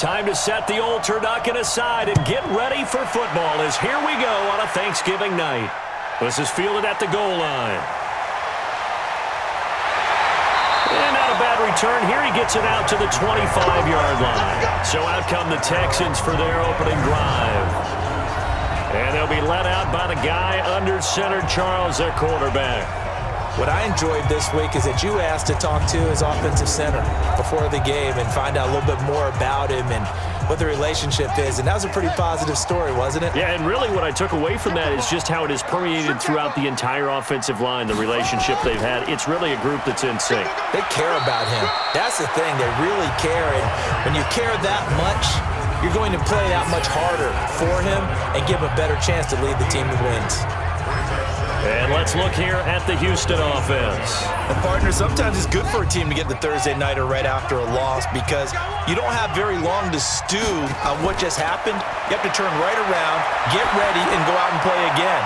Time to set the old turducken aside and get ready for football as here we go on a Thanksgiving night. This is fielded at the goal line. And not a bad return. Here he gets it out to the 25-yard line. So out come the Texans for their opening drive. And they'll be let out by the guy under center, Charles, their quarterback. What I enjoyed this week is that you asked to talk to his offensive center before the game and find out a little bit more about him and what the relationship is. And that was a pretty positive story, wasn't it? Yeah, and really what I took away from that is just how it is permeated throughout the entire offensive line, the relationship they've had. It's really a group that's in sync. They care about him. That's the thing. They really care. And when you care that much, you're going to play that much harder for him and give a better chance to lead the team to wins. And let's look here at the Houston offense. And partner, sometimes it's good for a team to get the Thursday nighter right after a loss because you don't have very long to stew on what just happened. You have to turn right around, get ready, and go out and play again.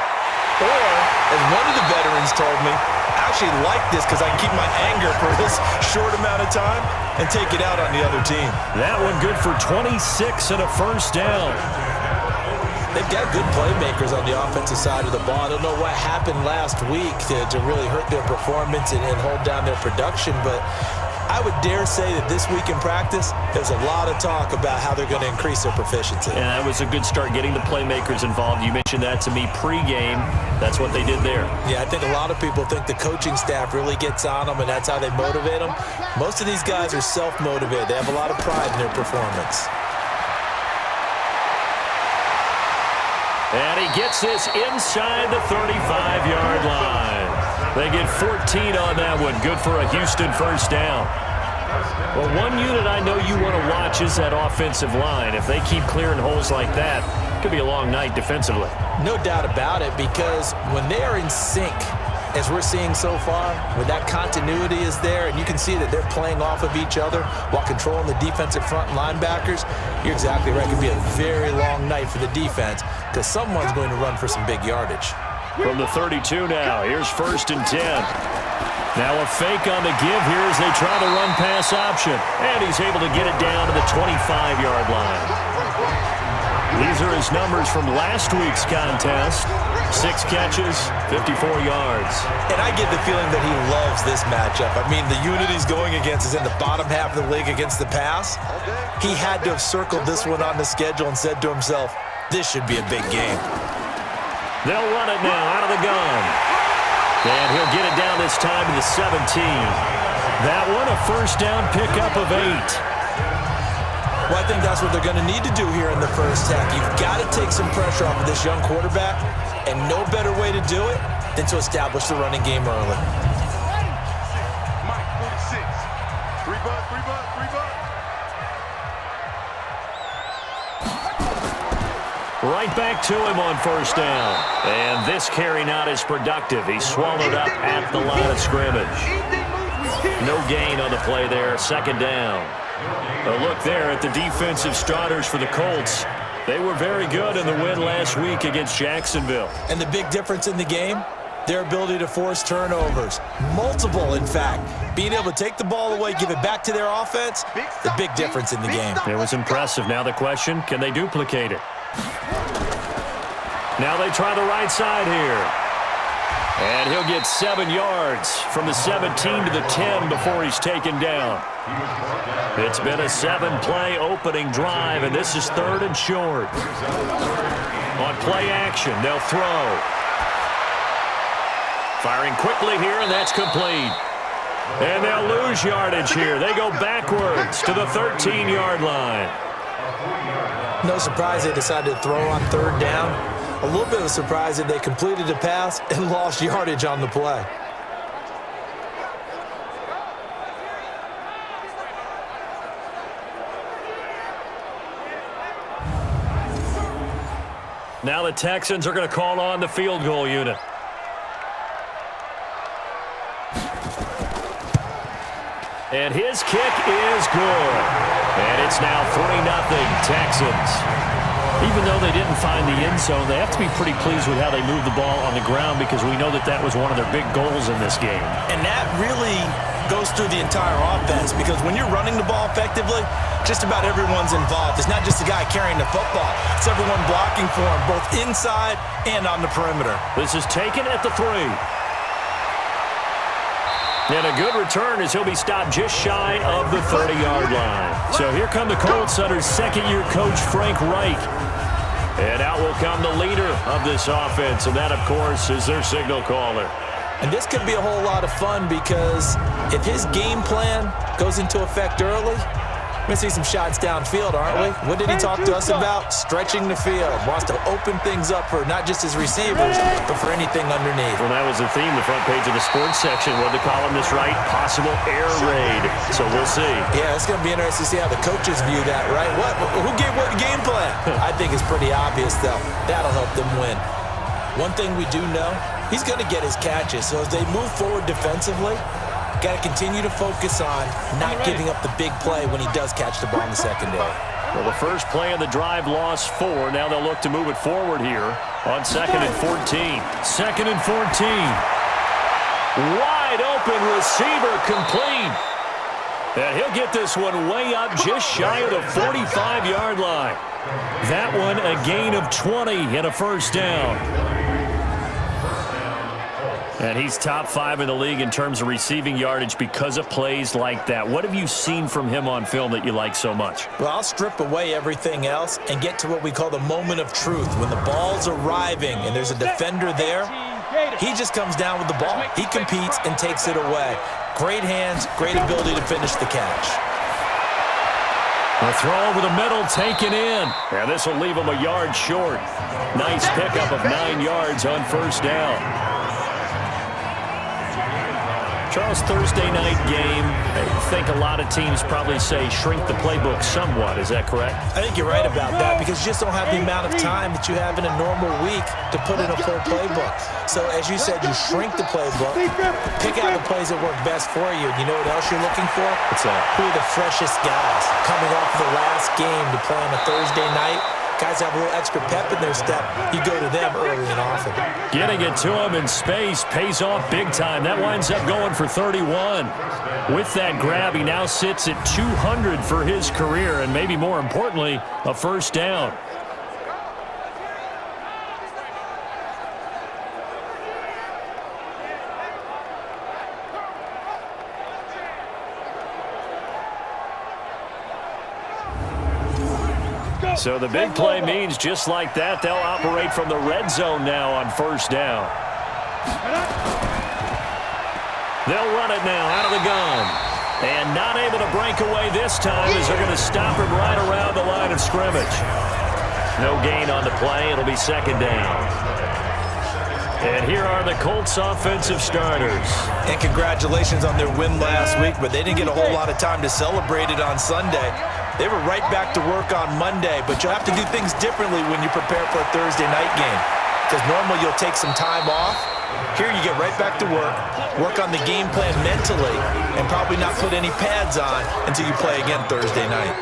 Or, as one of the veterans told me, I actually like this because I can keep my anger for this short amount of time and take it out on the other team. That one good for 26 and a first down. They've got good playmakers on the offensive side of the ball. I don't know what happened last week to really hurt their performance and hold down their production, but I would dare say that this week in practice, there's a lot of talk about how they're going to increase their proficiency. And that was a good start getting the playmakers involved. You mentioned that to me pregame. That's what they did there. Yeah, I think a lot of people think the coaching staff really gets on them, and that's how they motivate them. Most of these guys are self-motivated. They have a lot of pride in their performance. And he gets this inside the 35-yard line. They get 14 on that one. Good for a Houston first down. Well, one unit I know you want to watch is that offensive line. If they keep clearing holes like that, it could be a long night defensively. No doubt about it, because when they are in sync, as we're seeing so far, when that continuity is there, and you can see that they're playing off of each other while controlling the defensive front linebackers, you're exactly right. It could be a very long night for the defense because someone's going to run for some big yardage. From the 32 now, here's 1st and 10. Now a fake on the give here as they try the run-pass option. And he's able to get it down to the 25-yard line. These are his numbers from last week's contest. 6 catches, 54 yards. And I get the feeling that he loves this matchup. I mean, the unit he's going against is in the bottom half of the league against the pass. He had to have circled this one on the schedule and said to himself, this should be a big game. They'll run it now out of the gun. And he'll get it down this time to the 17. That one, a first down pickup of 8. Well, I think that's what they're going to need to do here in the first half. You've got to take some pressure off of this young quarterback, and no better way to do it than to establish the running game early. Mike 46. 3 buck. Right back to him on first down. And this carry not as productive. He's swallowed up at the line of scrimmage. No gain on the play there. 2nd down. A look there at the defensive starters for the Colts. They were very good in the win last week against Jacksonville. And the big difference in the game, their ability to force turnovers. Multiple, in fact. Being able to take the ball away, give it back to their offense, the big difference in the game. It was impressive. Now the question, can they duplicate it? Now they try the right side here. And he'll get 7 yards from the 17 to the 10 before he's taken down. It's been a 7-play opening drive, and this is 3rd and short. On play action, they'll throw. Firing quickly here, and that's complete. And they'll lose yardage here. They go backwards to the 13-yard line. No surprise they decided to throw on 3rd down. A little bit of a surprise that they completed a pass and lost yardage on the play. Now the Texans are going to call on the field goal unit. And his kick is good. And it's now 3-0 Texans. Even though they didn't find the end zone, they have to be pretty pleased with how they moved the ball on the ground because we know that that was one of their big goals in this game. And that really goes through the entire offense because when you're running the ball effectively, just about everyone's involved. It's not just the guy carrying the football. It's everyone blocking for him, both inside and on the perimeter. This is taken at the 3. And a good return as he'll be stopped just shy of the 30-yard line. So here come the Colts under second-year coach Frank Reich. And out will come the leader of this offense, and that, of course, is their signal caller. And this could be a whole lot of fun because if his game plan goes into effect early, we're going to see some shots downfield, aren't we? What did he talk to us about? Stretching the field. Wants to open things up for not just his receivers, but for anything underneath. Well, that was the theme, the front page of the sports section. What the columnist write? Possible air raid. So we'll see. Yeah, it's going to be interesting to see how the coaches view that, right? Who gave what game plan? I think it's pretty obvious, though. That'll help them win. One thing we do know, he's going to get his catches. So as they move forward defensively, got to continue to focus on not giving up the big play when he does catch the ball in the secondary. Well, the first play of the drive lost 4. Now they'll look to move it forward here on 2nd and 14. 2nd and 14. Wide open receiver complete. And he'll get this one way up just shy of the 45-yard line. That one a gain of 20 and a first down. And he's top 5 in the league in terms of receiving yardage because of plays like that. What have you seen from him on film that you like so much? Well, I'll strip away everything else and get to what we call the moment of truth. When the ball's arriving and there's a defender there, he just comes down with the ball. He competes and takes it away. Great hands, great ability to finish the catch. A throw over the middle taken in. And this will leave him a yard short. Nice pickup of 9 yards on first down. Charles, Thursday night game, I think a lot of teams probably say shrink the playbook somewhat. Is that correct? I think you're right about that because you just don't have the amount of time that you have in a normal week to put in a full playbook. So as you said, you shrink the playbook, pick out the plays that work best for you. You know what else you're looking for? What's that? Who are the freshest guys coming off the last game to play on a Thursday night? Guys have a little extra pep in their step. You go to them early and often. Getting it to him in space pays off big time. That winds up going for 31. With that grab, he now sits at 200 for his career, and maybe more importantly, a first down. So the big play means just like that, they'll operate from the red zone now on first down. They'll run it now out of the gun. And not able to break away this time as they're going to stop him right around the line of scrimmage. No gain on the play. It'll be second down. And here are the Colts offensive starters. And congratulations on their win last week, but they didn't get a whole lot of time to celebrate it on Sunday. They were right back to work on Monday, but you'll have to do things differently when you prepare for a Thursday night game. Because normally you'll take some time off. Here you get right back to work on the game plan mentally, and probably not put any pads on until you play again Thursday night.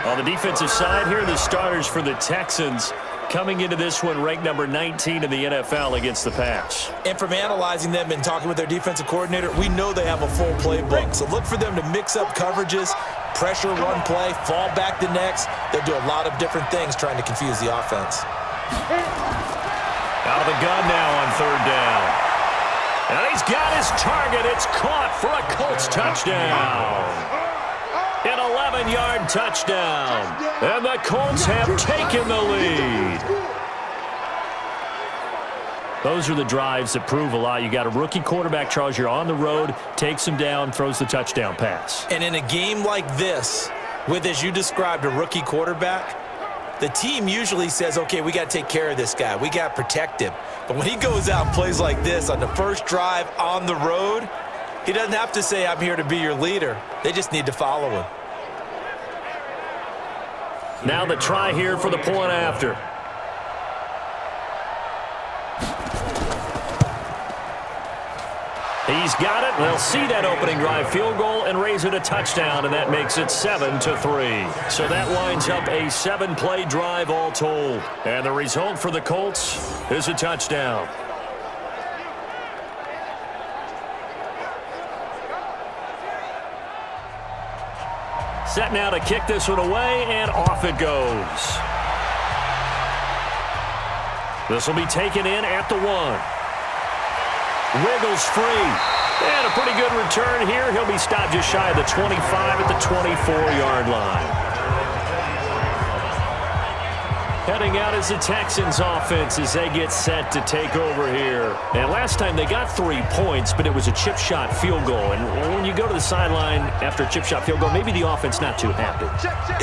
On the defensive side here, the starters for the Texans coming into this one ranked number 19 in the NFL against the pass. And from analyzing them and talking with their defensive coordinator, we know they have a full playbook. So look for them to mix up coverages, pressure one play, fall back the next. They'll do a lot of different things trying to confuse the offense. Out of the gun now on third down. And he's got his target. It's caught for a Colts touchdown. An 11-yard touchdown. And the Colts have taken the lead. Those are the drives that prove a lot. You got a rookie quarterback, Charles. You're on the road, takes him down, throws the touchdown pass. And in a game like this, with, as you described, a rookie quarterback, the team usually says, okay, we got to take care of this guy. We got to protect him. But when he goes out and plays like this on the first drive on the road, he doesn't have to say, I'm here to be your leader. They just need to follow him. Now the try here for the point after. He's got it. They'll see that opening drive field goal and raise it a touchdown, and that makes it 7-3. So that winds up a 7-play drive all told. And the result for the Colts is a touchdown. set now to kick this one away, and off it goes. This will be taken in at the 1. Wiggles free. And a pretty good return here. He'll be stopped just shy of the 25 at the 24-yard line. Heading out is the Texans offense as they get set to take over here. And last time they got 3 points, but it was a chip shot field goal. And when you go to the sideline after a chip shot field goal, maybe the offense not too happy.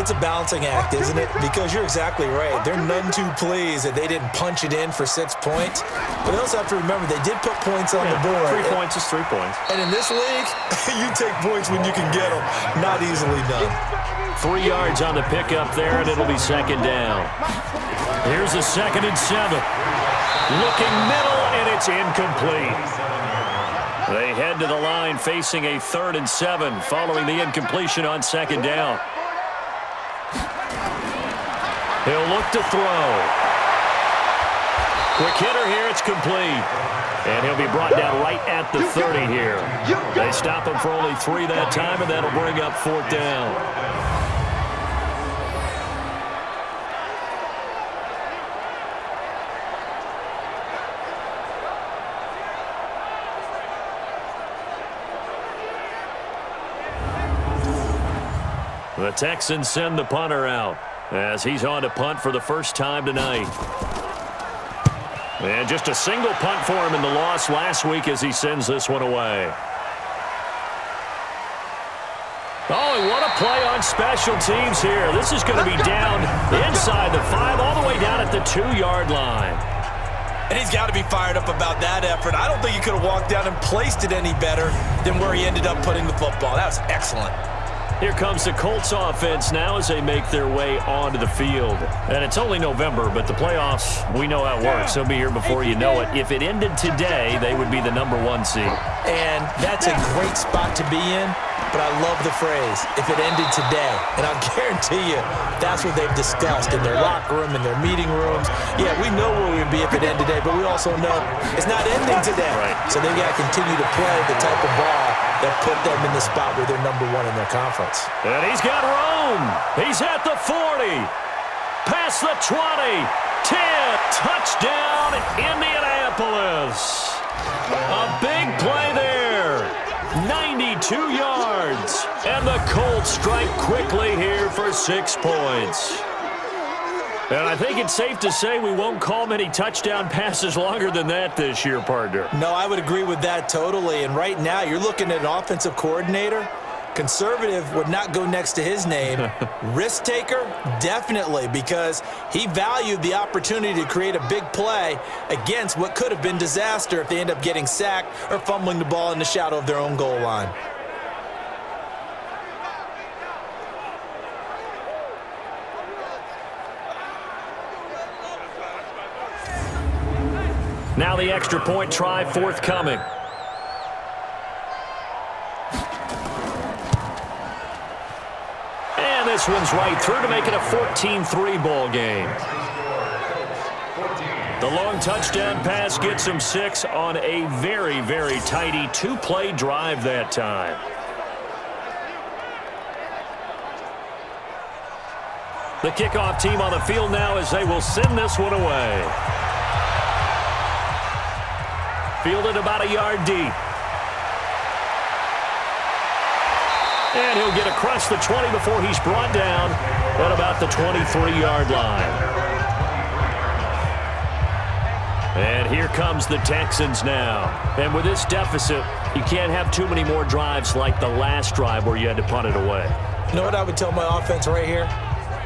It's a balancing act, isn't it? Because you're exactly right. They're none too pleased that they didn't punch it in for 6 points. But they also have to remember they did put points on the board. 3 points is 3 points. And in this league, you take points when you can get them. Not easily done. 3 yards on the pickup there, and it'll be second down. Here's a 2nd and 7. Looking middle, and it's incomplete. They head to the line facing a 3rd and 7 following the incompletion on 2nd down. He'll look to throw. Quick hitter here, it's complete. And he'll be brought down right at the 30 here. They stop him for only 3 that time, and that'll bring up 4th down. The Texans send the punter out as he's on to punt for the first time tonight. And just a single punt for him in the loss last week as he sends this one away. Oh, and what a play on special teams here. This is going to be down inside the 5, all the way down at the 2-yard line. And he's got to be fired up about that effort. I don't think he could have walked down and placed it any better than where he ended up putting the football. That was excellent. Here comes the Colts offense now as they make their way onto the field. And it's only November, but the playoffs, we know how it works. They'll be here before you know it. If it ended today, they would be the number 1 seed. And that's a great spot to be in, but I love the phrase, if it ended today. And I'll guarantee you, that's what they've discussed in their locker room, in their meeting rooms. Yeah, we know where we'd be if it ended today, but we also know it's not ending today. Right. So they've got to continue to play the type of ball that put them in the spot where they're number 1 in their conference. And he's got room. He's at the 40. Past the 20. 10. Touchdown, Indianapolis. A big play there. 92 yards. And the Colts strike quickly here for 6 points. And I think it's safe to say we won't call many touchdown passes longer than that this year, partner. No, I would agree with that totally. And right now, you're looking at an offensive coordinator. Conservative would not go next to his name. Risk taker, definitely, because he valued the opportunity to create a big play against what could have been disaster if they end up getting sacked or fumbling the ball in the shadow of their own goal line. Now the extra point try forthcoming. And this one's right through to make it a 14-3 ball game. The long touchdown pass gets him 6 on a very, very tidy 2-play drive that time. The kickoff team on the field now as they will send this one away. Fielded about a yard deep. And he'll get across the 20 before he's brought down at about the 23-yard line. And here comes the Texans now. And with this deficit, you can't have too many more drives like the last drive where you had to punt it away. You know what I would tell my offense right here?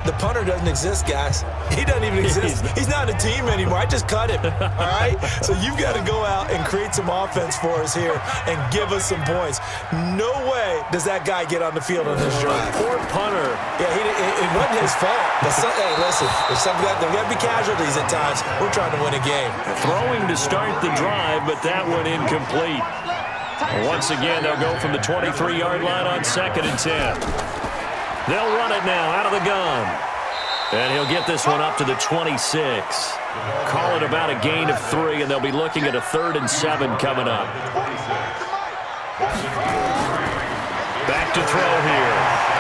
The punter doesn't exist, guys. He doesn't even exist. He's not a team anymore. I just cut him, all right? So you've got to go out and create some offense for us here and give us some points. No way does that guy get on the field on this drive. Poor punter. Yeah, it wasn't his fault. But hey, listen, there's got to be casualties at times. We're trying to win a game. Throwing to start the drive, but that one incomplete. Once again, they'll go from the 23-yard line on 2nd and 10. They'll run it now out of the gun. And he'll get this one up to the 26. Call it about a gain of 3, and they'll be looking at a 3rd and 7 coming up. Back to throw here.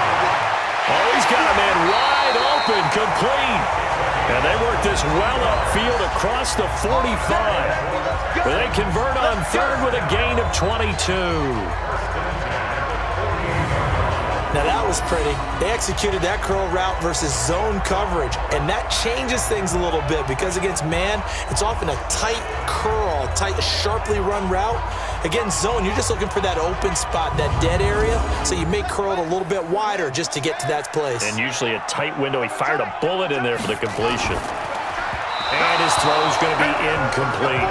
got a man wide open, complete. And they work this well upfield across the 45. They convert on third with a gain of 22. Now that was pretty. They executed that curl route versus zone coverage, and that changes things a little bit because against man, it's often a tight curl, tight, sharply run route. Against zone, you're just looking for that open spot, that dead area, so you may curl it a little bit wider just to get to that place. And usually a tight window. He fired a bullet in there for the completion. And his throw's going to be incomplete.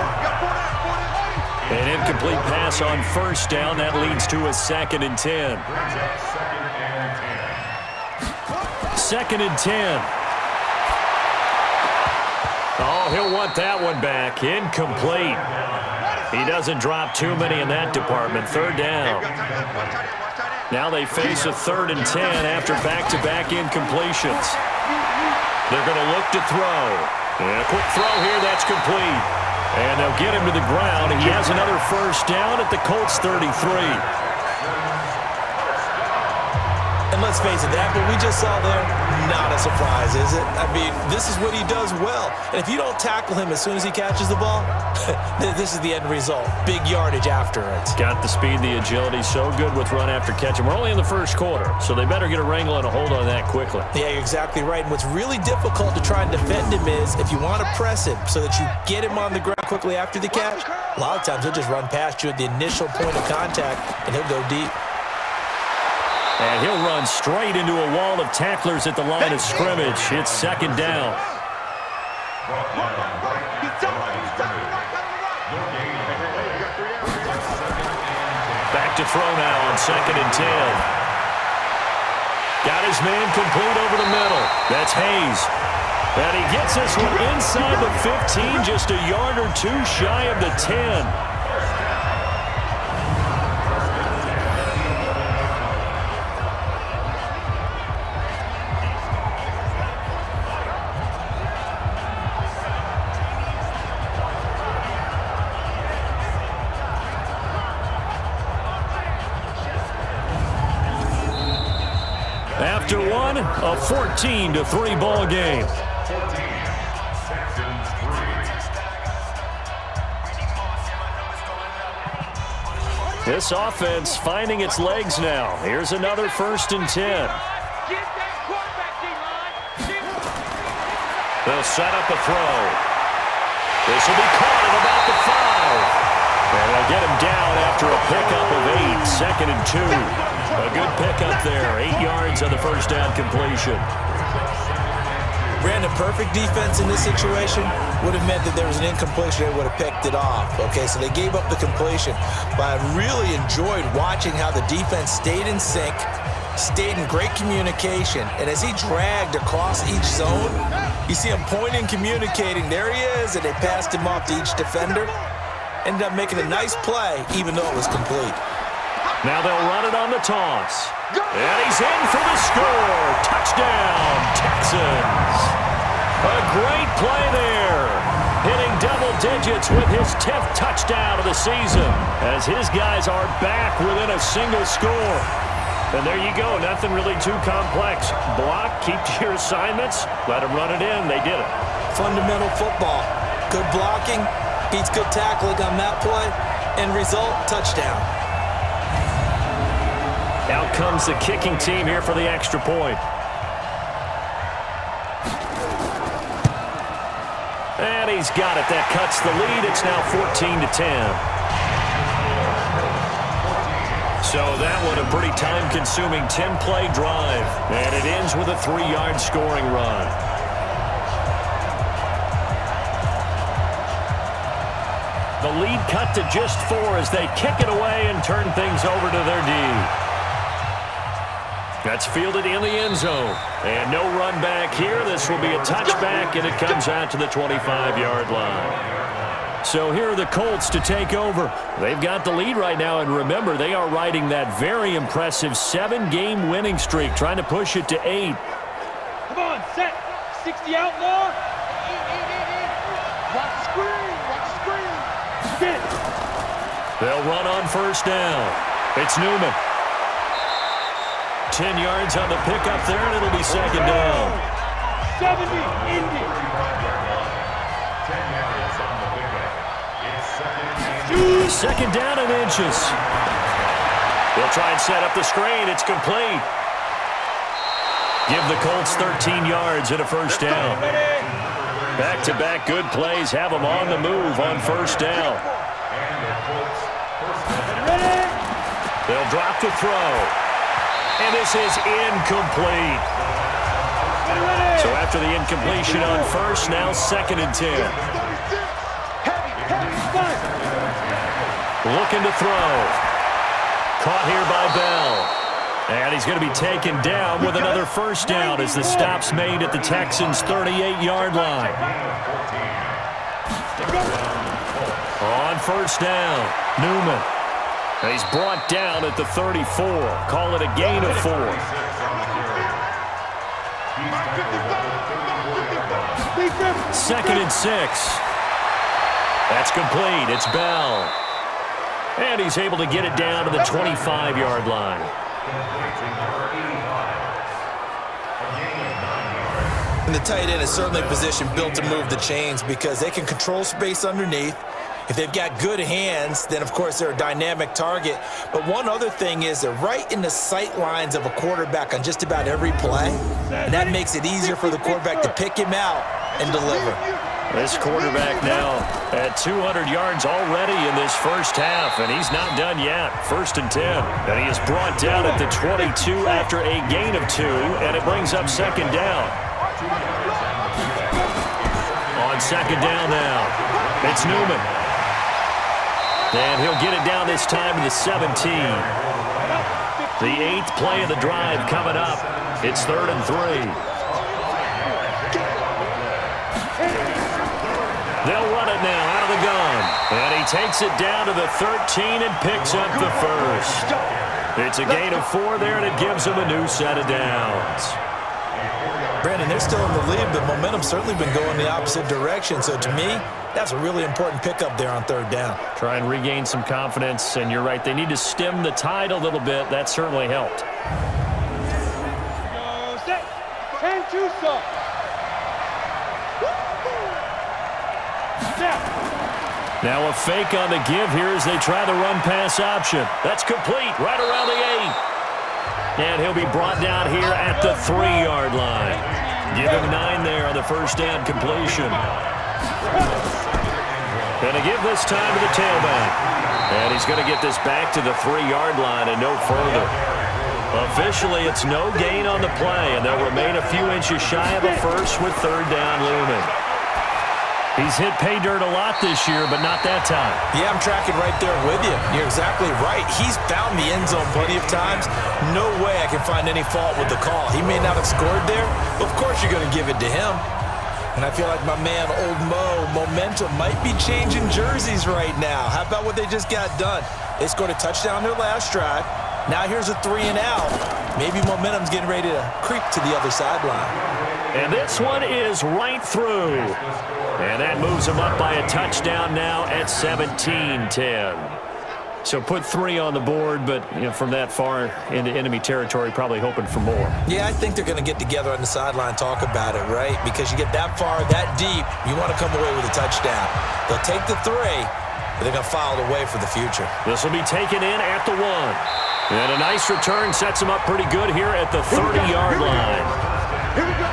An incomplete pass on first down. That leads to a 2nd and 10. 2nd and 10. Oh, he'll want that one back. Incomplete. He doesn't drop too many in that department. 3rd down. Now they face a 3rd and 10 after back-to-back incompletions. They're going to look to throw. And a quick throw here. That's complete. And they'll get him to the ground. He has another first down at the Colts 33. And let's face it, that what we just saw there, not a surprise, is it? I mean, this is what he does well. And if you don't tackle him as soon as he catches the ball, this is the end result. Big yardage after it. Got the speed, the agility, so good with run after catch. And we're only in the first quarter, so they better get a wrangle and a hold on that quickly. Yeah, you're exactly right. And what's really difficult to try and defend him is if you want to press him so that you get him on the ground quickly after the catch, a lot of times he'll just run past you at the initial point of contact, and he'll go deep. And he'll run straight into a wall of tacklers at the line of scrimmage. It's 2nd down. Back to throw now on 2nd and 10. Got his man complete over the middle. That's Hayes. And he gets this one inside the 15, just a yard or two shy of the 10. After one, a 14-3 ball game. This offense finding its legs now. Here's another 1st and 10. They'll set up a throw. This will be caught at about the 5. And they'll get him down after a pickup of 8. 2nd and 2. A good pickup there. 8 yards on the first down completion. Brandon, perfect defense in this situation would have meant that there was an incompletion. They would have picked it off. Okay, so they gave up the completion. But I really enjoyed watching how the defense stayed in sync, stayed in great communication. And as he dragged across each zone, you see him pointing, communicating. There he is, and they passed him off to each defender. Ended up making a nice play, even though it was complete. Now they'll run it on the toss. And he's in for the score. Touchdown, Texans. A great play there. Hitting double digits with his 10th touchdown of the season as his guys are back within a single score. And there you go. Nothing really too complex. Block, keep to your assignments, let them run it in. They did it. Fundamental football. Good blocking beats good tackling on that play. End result, touchdown. Out comes the kicking team here for the extra point. And he's got it. That cuts the lead. It's now 14-10. So that one a pretty time-consuming 10-play drive. And it ends with a 3-yard scoring run. The lead cut to just 4 as they kick it away and turn things over to their D. That's fielded in the end zone. And no run back here. This will be a touchback, and it comes out to the 25-yard line. So here are the Colts to take over. They've got the lead right now, and remember, they are riding that very impressive 7-game winning streak, trying to push it to 8. Come on, set. 60 outlaw. Watch the screen. Watch the screen. Spin. They'll run on first down. It's Newman. 10 yards on the pickup there, and it'll be second down. 70, Indy. 10 yards on the pickup. It's Second down and inches. They'll try and set up the screen. It's complete. Give the Colts 13 yards and a first down. Back-to-back good plays have them on the move on first down. They'll drop the throw. And this is incomplete. So after the incompletion on first, now second and 10. Looking to throw. Caught here by Bell. And he's going to be taken down with another first down as the stop's made at the Texans' 38-yard line. On first down, Newman. And he's brought down at the 34. Call it a gain of 4. Second and 6. That's complete. It's Bell. And he's able to get it down to the 25-yard line. And the tight end is certainly a position built to move the chains because they can control space underneath. If they've got good hands, then, of course, they're a dynamic target. But one other thing is they're right in the sight lines of a quarterback on just about every play. And that makes it easier for the quarterback to pick him out and deliver. This quarterback now at 200 yards already in this first half, and he's not done yet. First and 10. And he is brought down at the 22 after a gain of 2, and it brings up second down. On second down now, it's Newman. And he'll get it down this time to the 17. The 8th play of the drive coming up. It's third and 3. They'll run it now out of the gun. And he takes it down to the 13 and picks up the first. It's a gain of 4 there, and it gives them a new set of downs. Brandon, they're still in the lead, but momentum's certainly been going the opposite direction. So to me, that's a really important pickup there on third down. Try and regain some confidence, and you're right. They need to stem the tide a little bit. That certainly helped. Set. 10-2, sir. Now a fake on the give here as they try the run-pass option. That's complete right around the 8. And he'll be brought down here at the 3-yard line. Give him 9 there on the first down completion. Going to give this time to the tailback. And he's going to get this back to the 3-yard line and no further. Officially, it's no gain on the play, and they'll remain a few inches shy of a first with third down looming. He's hit pay dirt a lot this year, but not that time. Yeah, I'm tracking right there with you. You're exactly right. He's found the end zone plenty of times. No way I can find any fault with the call. He may not have scored there, but of course you're going to give it to him. And I feel like my man, Old Mo, momentum might be changing jerseys right now. How about what they just got done? They scored a touchdown their last drive. Now here's a 3 and out. Maybe momentum's getting ready to creep to the other sideline. And this one is right through. And that moves them up by a touchdown now at 17-10. So put 3 on the board, but from that far into enemy territory, probably hoping for more. Yeah, I think they're going to get together on the sideline, talk about it, right? Because you get that far, that deep, you want to come away with a touchdown. They'll take the 3, but they're going to file it away for the future. This will be taken in at the 1. And a nice return sets them up pretty good here at the 30-yard line. Here we go.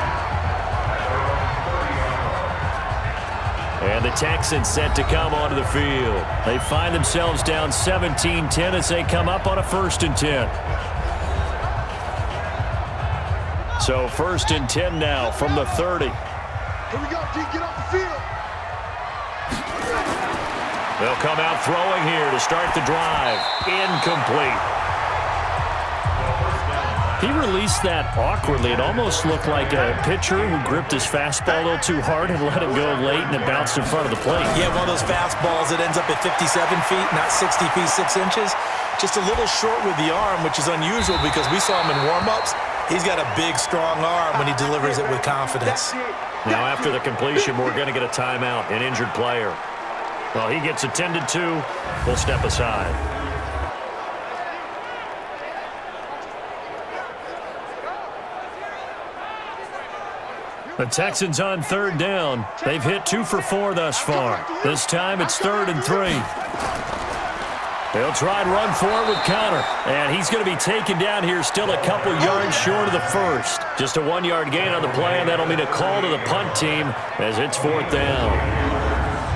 And the Texans set to come onto the field. They find themselves down 17-10 as they come up on a first and 10. So first and 10 now from the 30. Here we go, G. Get off the field. They'll come out throwing here to start the drive. Incomplete. He released that awkwardly. It almost looked like a pitcher who gripped his fastball a little too hard and let it go late, and it bounced in front of the plate. Yeah, one of those fastballs that ends up at 57 feet, not 60 feet, 6 inches. Just a little short with the arm, which is unusual because we saw him in warm-ups. He's got a big, strong arm when he delivers it with confidence. Now, after the completion, we're going to get a timeout, an injured player. Well, he gets attended to. We'll step aside. The Texans on third down. They've hit 2 for 4 thus far. This time it's 3rd and 3. They'll try and run for it with Canton. And he's going to be taken down here still a couple yards short of the first. Just a 1-yard gain on the play, and that'll mean a call to the punt team as it's 4th down.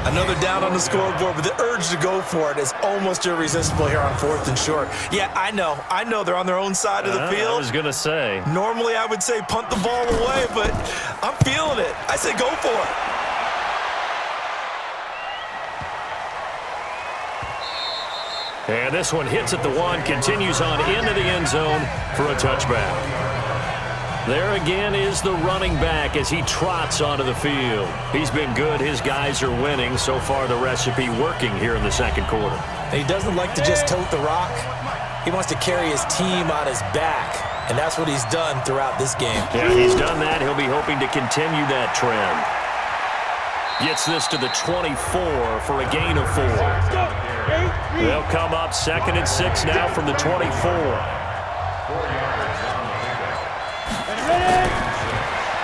Another down on the scoreboard, but the urge to go for it is almost irresistible here on 4th and short. Yeah, I know they're on their own side of the field. I was going to say. Normally I would say punt the ball away, but I'm feeling it. I say go for it. And this one hits at the 1, continues on into the end zone for a touchback. There again is the running back as he trots onto the field. He's been good. His guys are winning. So far, the recipe working here in the second quarter. He doesn't like to just tote the rock. He wants to carry his team on his back, and that's what he's done throughout this game. Yeah, he's done that. He'll be hoping to continue that trend. Gets this to the 24 for a gain of 4. They'll come up 2nd and 6 now from the 24.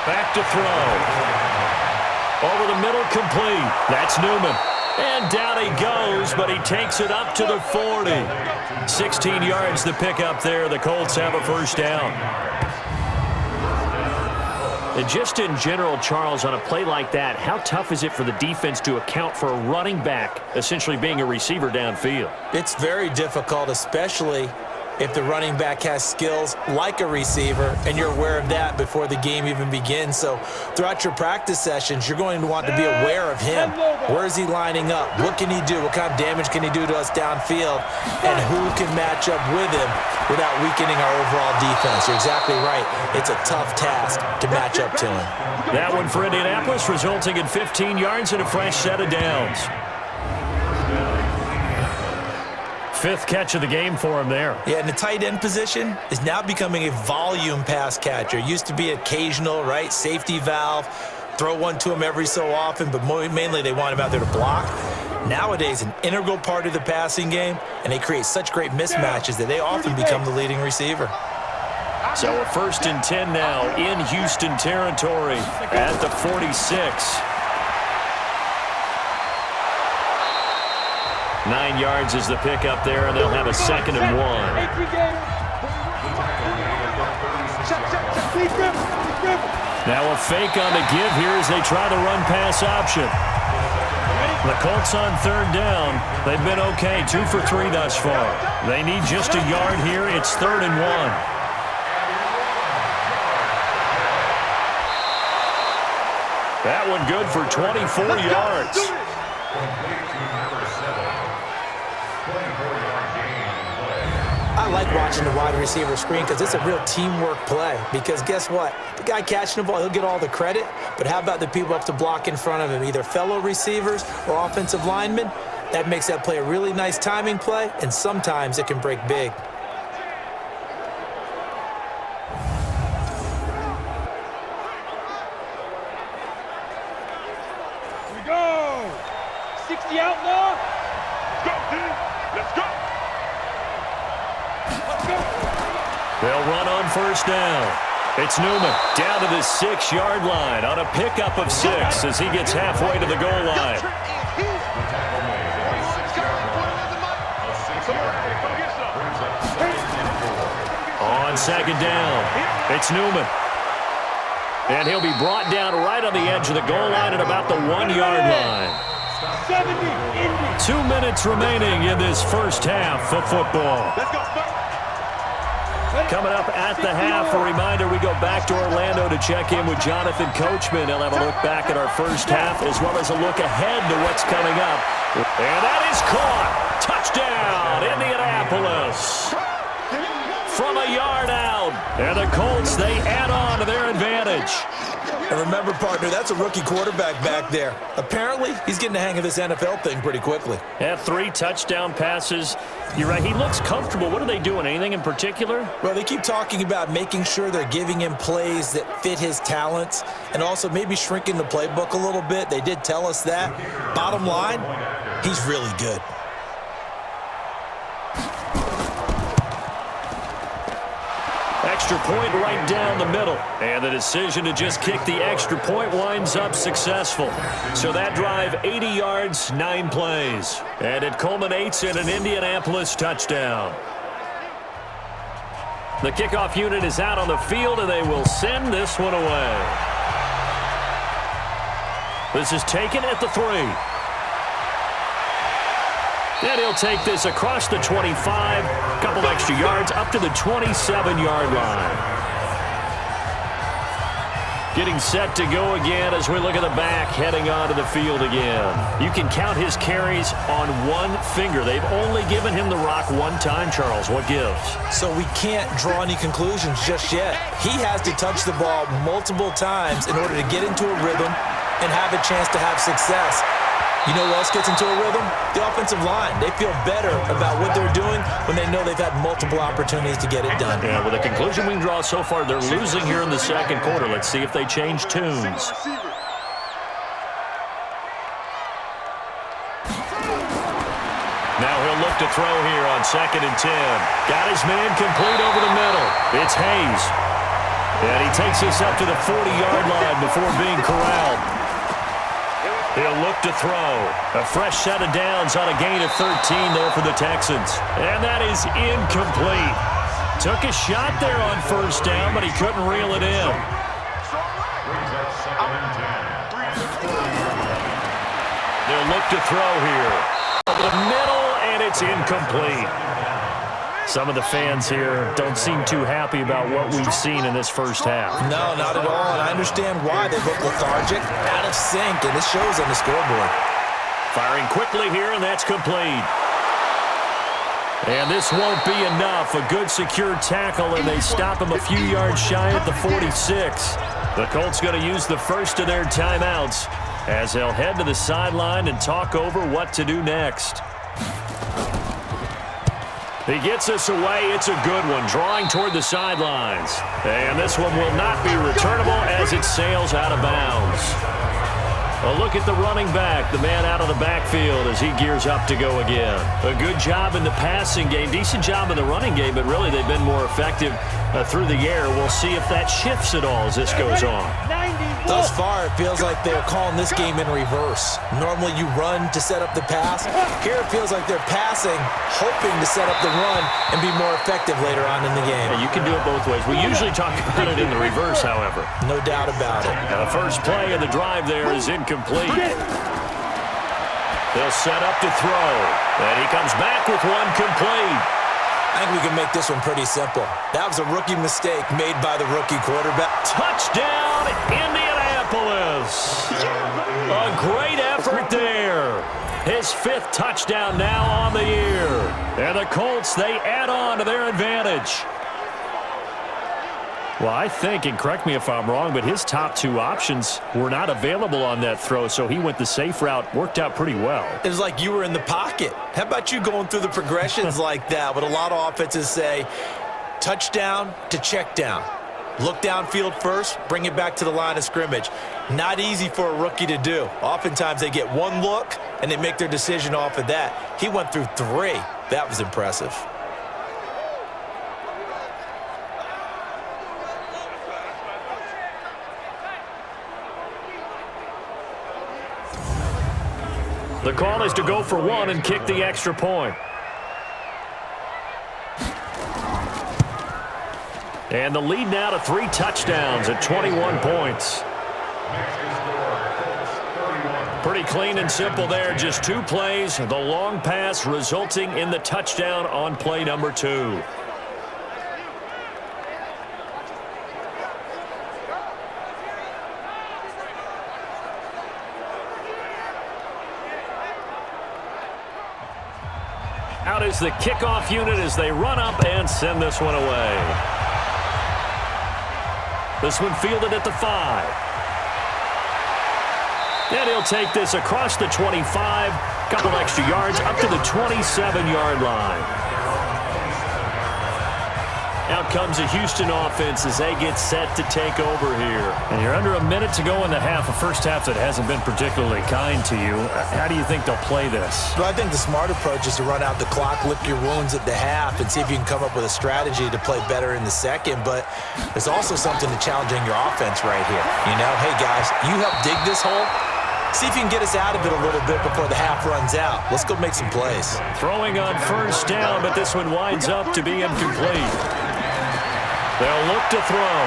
Back to throw. Over the middle, complete. That's Newman. And down he goes, but he takes it up to the 40. 16 yards to pick up there. The Colts have a first down. And just in general, Charles, on a play like that, how tough is it for the defense to account for a running back essentially being a receiver downfield? It's very difficult, especially if the running back has skills like a receiver, and you're aware of that before the game even begins. So throughout your practice sessions, you're going to want to be aware of him. Where is he lining up? What can he do? What kind of damage can he do to us downfield? And who can match up with him without weakening our overall defense? You're exactly right. It's a tough task to match up to him. That one for Indianapolis, resulting in 15 yards and a fresh set of downs. 5th catch of the game for him there. Yeah, and the tight end position is now becoming a volume pass catcher. Used to be occasional, right? Safety valve, throw one to him every so often, but mainly they want him out there to block. Nowadays, an integral part of the passing game, and they create such great mismatches that they often become the leading receiver. So a 1st and 10 now in Houston territory at the 46. 9 yards is the pickup there, and they'll have a 2nd and 1. Now a fake on the give here as they try the run-pass option. The Colts on 3rd down. They've been okay, 2 for 3 thus far. They need just a yard here. It's 3rd and 1. That one good for 24 yards. I like watching the wide receiver screen because it's a real teamwork play. Because guess what? The guy catching the ball, he'll get all the credit. But how about the people up to block in front of him, either fellow receivers or offensive linemen? That makes that play a really nice timing play, and sometimes it can break big. Here we go. 60 outlaw. Let's go, team. Let's go. They'll run on 1st down. It's Newman down to the 6-yard line on a pickup of 6 as he gets halfway to the goal line. On 2nd down, it's Newman. And he'll be brought down right on the edge of the goal line at about the 1-yard line. 2 minutes remaining in this first half of football. Let's go. Coming up at the half, a reminder, we go back to Orlando to check in with Jonathan Coachman. He'll have a look back at our first half as well as a look ahead to what's coming up. And that is caught. Touchdown, Indianapolis. From a yard out. And the Colts, they add on to their advantage. And remember, partner, that's a rookie quarterback back there. Apparently, he's getting the hang of this NFL thing pretty quickly. Yeah, 3 touchdown passes. You're right, he looks comfortable. What are they doing? Anything in particular? Well, they keep talking about making sure they're giving him plays that fit his talents and also maybe shrinking the playbook a little bit. They did tell us that. Bottom line, he's really good. extra point right down the middle. And the decision to just kick the extra point winds up successful. So that drive, 80 yards, 9 plays. And it culminates in an Indianapolis touchdown. The kickoff unit is out on the field, and they will send this one away. This is taken at the 3. And he'll take this across the 25, a couple extra yards up to the 27-yard line. Getting set to go again as we look at the back heading onto the field again. You can count his carries on one finger. They've only given him the rock one time, Charles. What gives? So we can't draw any conclusions just yet. He has to touch the ball multiple times in order to get into a rhythm and have a chance to have success. You know what else gets into a rhythm? The offensive line. They feel better about what they're doing when they know they've had multiple opportunities to get it done. Yeah, well, the conclusion we can draw so far, they're losing here in the second quarter. Let's see if they change tunes. Now he'll look to throw here on 2nd and 10. Got his man complete over the middle. It's Hayes. And he takes this up to the 40-yard line before being corralled. He'll look to throw. A fresh set of downs on a gain of 13 there for the Texans. And that is incomplete. Took a shot there on 1st down, but he couldn't reel it in. They'll look to throw here. Over the middle, and it's incomplete. Some of the fans here don't seem too happy about what we've seen in this first half. No, not at all, and I understand why. They look lethargic, out of sync, and it shows on the scoreboard. Firing quickly here, and that's complete. And this won't be enough. A good secure tackle, and they stop him a few yards shy at the 46. The Colts going to use the first of their timeouts as they'll head to the sideline and talk over what to do next. He gets us away. It's a good one, drawing toward the sidelines. And this one will not be returnable as it sails out of bounds. A look at the running back, the man out of the backfield as he gears up to go again. A good job in the passing game, decent job in the running game, but really they've been more effective through the air. We'll see if that shifts at all as this goes on. Thus far, it feels like they're calling this game in reverse. Normally you run to set up the pass. Here it feels like they're passing, hoping to set up the run and be more effective later on in the game. Yeah, you can do it both ways. We usually talk about it in the reverse, however. No doubt about it. Now the first play of the drive there is incomplete. They'll set up to throw. And he comes back with one complete. I think we can make this one pretty simple. That was a rookie mistake made by the rookie quarterback. Touchdown, Indianapolis. A great effort there. His 5th touchdown now on the year. And the Colts, they add on to their advantage. Well, I think, and correct me if I'm wrong, but his top 2 options were not available on that throw, so he went the safe route. Worked out pretty well. It was like you were in the pocket. How about you going through the progressions like that? What a lot of offenses say, touchdown to check down. Look downfield first, bring it back to the line of scrimmage. Not easy for a rookie to do. Oftentimes they get one look, and they make their decision off of that. He went through 3. That was impressive. The call is to go for 1 and kick the extra point. And the lead now to 3 touchdowns at 21 points. Pretty clean and simple there. Just 2 plays. The long pass resulting in the touchdown on play number 2. Out is the kickoff unit as they run up and send this one away. This one fielded at the 5. And he'll take this across the 25, couple extra yards up to the 27-yard line. Out comes a Houston offense as they get set to take over here. And you're under a minute to go in the half, a first half that hasn't been particularly kind to you. How do you think they'll play this? Well, I think the smart approach is to run out the clock, lick your wounds at the half, and see if you can come up with a strategy to play better in the second. But there's also something to challenging your offense right here. You know, hey, guys, you help dig this hole. See if you can get us out of it a little bit before the half runs out. Let's go make some plays. Throwing on first down, but this one winds up to be incomplete. They'll look to throw.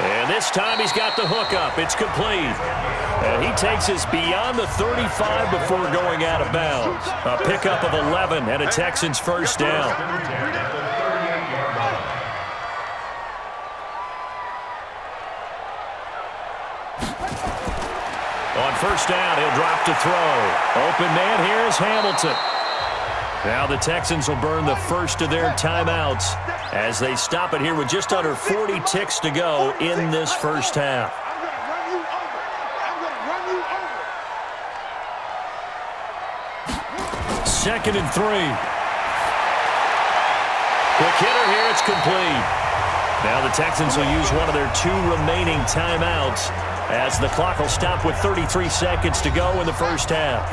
And this time he's got the hook up. It's complete. And he takes us beyond the 35 before going out of bounds. A pickup of 11 and a Texans first down. On first down, he'll drop to throw. Open man here is Hamilton. Now the Texans will burn the first of their timeouts as they stop it here with just under 40 ticks to go in this first half. Second and 3. Quick hitter here, it's complete. Now the Texans will use one of their 2 remaining timeouts as the clock will stop with 33 seconds to go in the first half.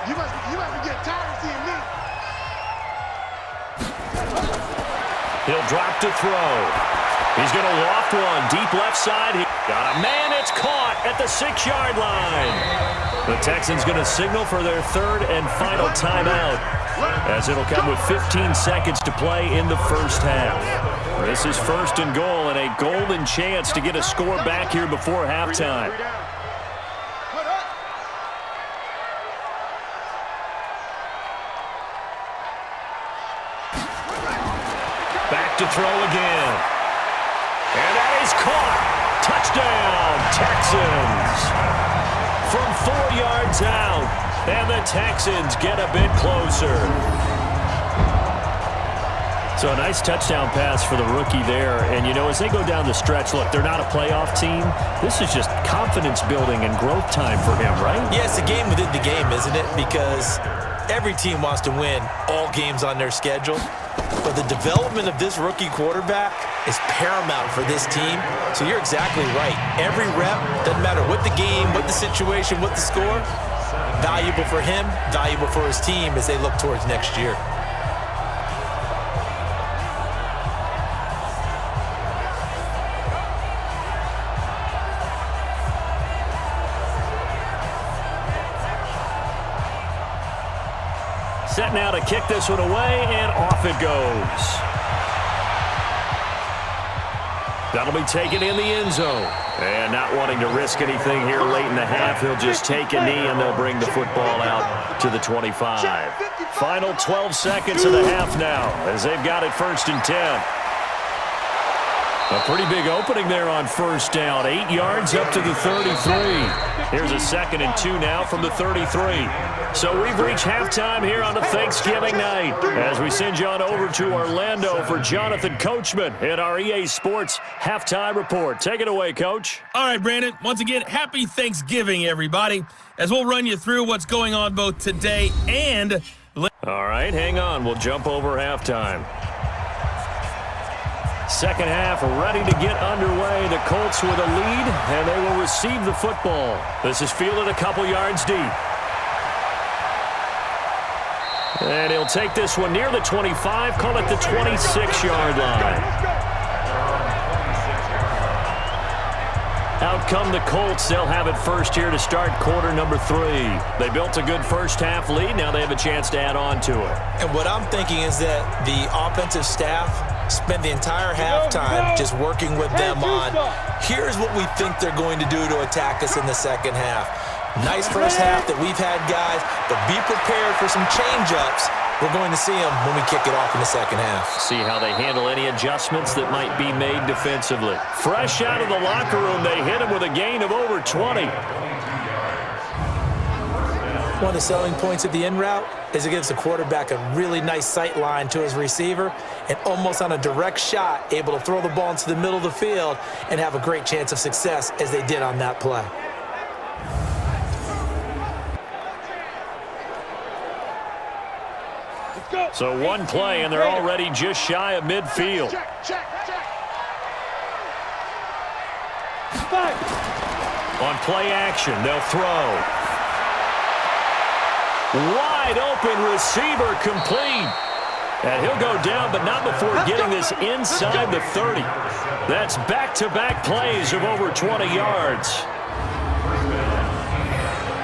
You must be getting tired of seeing me. He'll drop to throw. He's going to loft one deep left side. He got a man. It's caught at the 6-yard line. The Texans going to signal for their 3rd and final timeout as it'll come with 15 seconds to play in the first half. This is 1st and goal and a golden chance to get a score back here before halftime. Back to throw again. And that is caught. Touchdown, Texans. From 4 yards out, and the Texans get a bit closer. So a nice touchdown pass for the rookie there. And, you know, as they go down the stretch, look, they're not a playoff team. This is just confidence building and growth time for him, right? Yeah, it's a game within the game, isn't it? Because every team wants to win all games on their schedule. But the development of this rookie quarterback is paramount for this team. So you're exactly right. Every rep, doesn't matter what the game, what the situation, what the score, valuable for him, valuable for his team as they look towards next year. Set now to kick this one away, and off it goes. That'll be taken in the end zone. And not wanting to risk anything here late in the half, he'll just take a knee, and they'll bring the football out to the 25. Final 12 seconds of the half now as they've got it 1st and 10. A pretty big opening there on first down. 8 yards up to the 33. Here's a 2nd and 2 now from the 33. So we've reached halftime here on a Thanksgiving night as we send you on over to Orlando for Jonathan Coachman in our EA Sports Halftime Report. Take it away, Coach. All right, Brandon. Once again, happy Thanksgiving, everybody, as we'll run you through what's going on both today and... All right, hang on. We'll jump over halftime. Second half ready to get underway. The Colts with a lead, and they will receive the football. This is fielded a couple yards deep. And he'll take this one near the 25, call it the 26-yard line. Out come the Colts. They'll have it first here to start quarter number 3. They built a good first half lead. Now they have a chance to add on to it. And what I'm thinking is that the offensive staff spend the entire halftime just working with them on, here's what we think they're going to do to attack us in the second half. Nice first half that we've had, guys, but be prepared for some change-ups. We're going to see them when we kick it off in the second half. See how they handle any adjustments that might be made defensively. Fresh out of the locker room, they hit him with a gain of over 20. One of the selling points of the in route is it gives the quarterback a really nice sight line to his receiver and almost on a direct shot able to throw the ball into the middle of the field and have a great chance of success as they did on that play. Let's go. So one play, and they're already just shy of midfield. Check. On play action, they'll throw. Wide open receiver complete. And he'll go down, but not before getting this inside the 30. That's back-to-back plays of over 20 yards.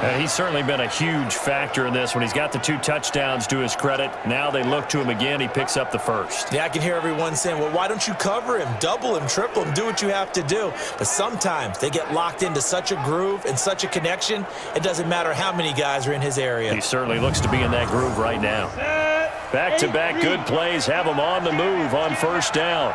And he's certainly been a huge factor in this when he's got the 2 touchdowns to his credit. Now they look to him again. He picks up the first. Yeah, I can hear everyone saying, well, why don't you cover him, double him, triple him, do what you have to do. But sometimes they get locked into such a groove and such a connection, it doesn't matter how many guys are in his area. He certainly looks to be in that groove right now. Back-to-back good plays have him on the move on first down.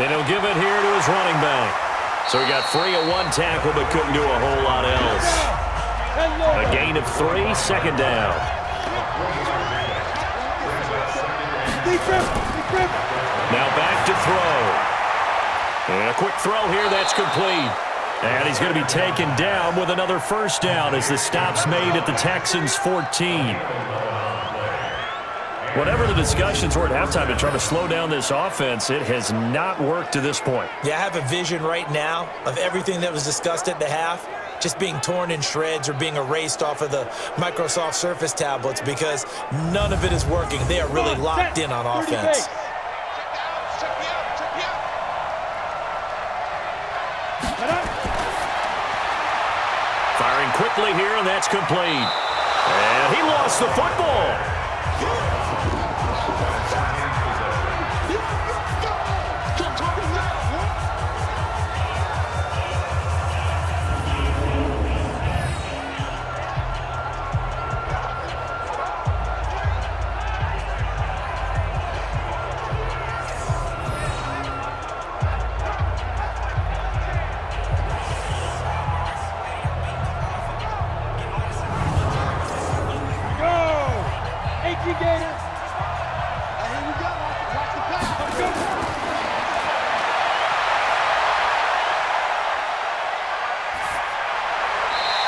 And he'll give it here to his running back. So he got free of 1 tackle but couldn't do a whole lot else. A gain of 3, second down. Now back to throw. And a quick throw here, that's complete. And he's going to be taken down with another first down as the stop's made at the Texans' 14. Whatever the discussions were at halftime to try to slow down this offense, it has not worked to this point. Yeah, I have a vision right now of everything that was discussed at the half just being torn in shreds or being erased off of the Microsoft Surface tablets because none of it is working. They are really locked in on offense. Firing quickly here, and that's complete. And he lost the football.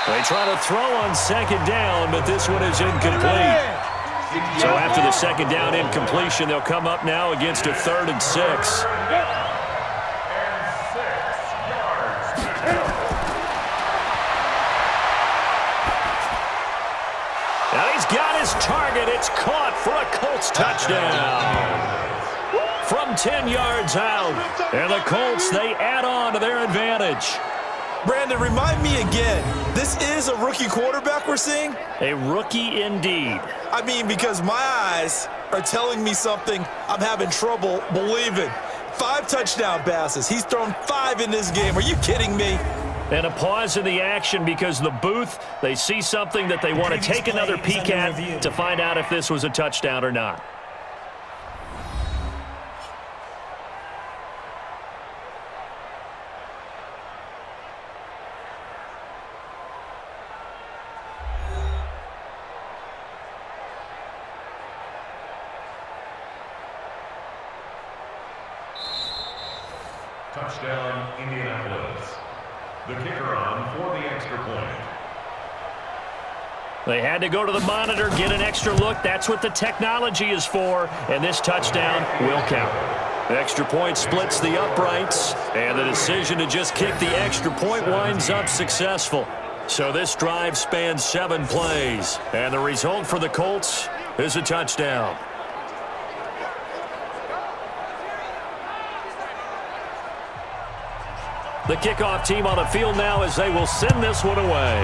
They try to throw on second down, but this one is incomplete. So after the second down incompletion, they'll come up now against a 3rd and 6. Now he's got his target. It's caught for a Colts touchdown. From 10 yards out. And the Colts, they add on to their advantage. Brandon, remind me again, this is a rookie quarterback we're seeing? A rookie indeed. I mean, because my eyes are telling me something I'm having trouble believing. 5 touchdown passes. He's thrown 5 in this game. Are you kidding me? And a pause in the action because the booth, they see something that they want to take another peek at to find out if this was a touchdown or not. Touchdown, Indianapolis. The kicker on for the extra point. They had to go to the monitor, get an extra look. That's what the technology is for, and this touchdown will count. The extra point splits the uprights, and the decision to just kick the extra point winds up successful. So this drive spans 7 plays, and the result for the Colts is a touchdown. The kickoff team on the field now as they will send this one away.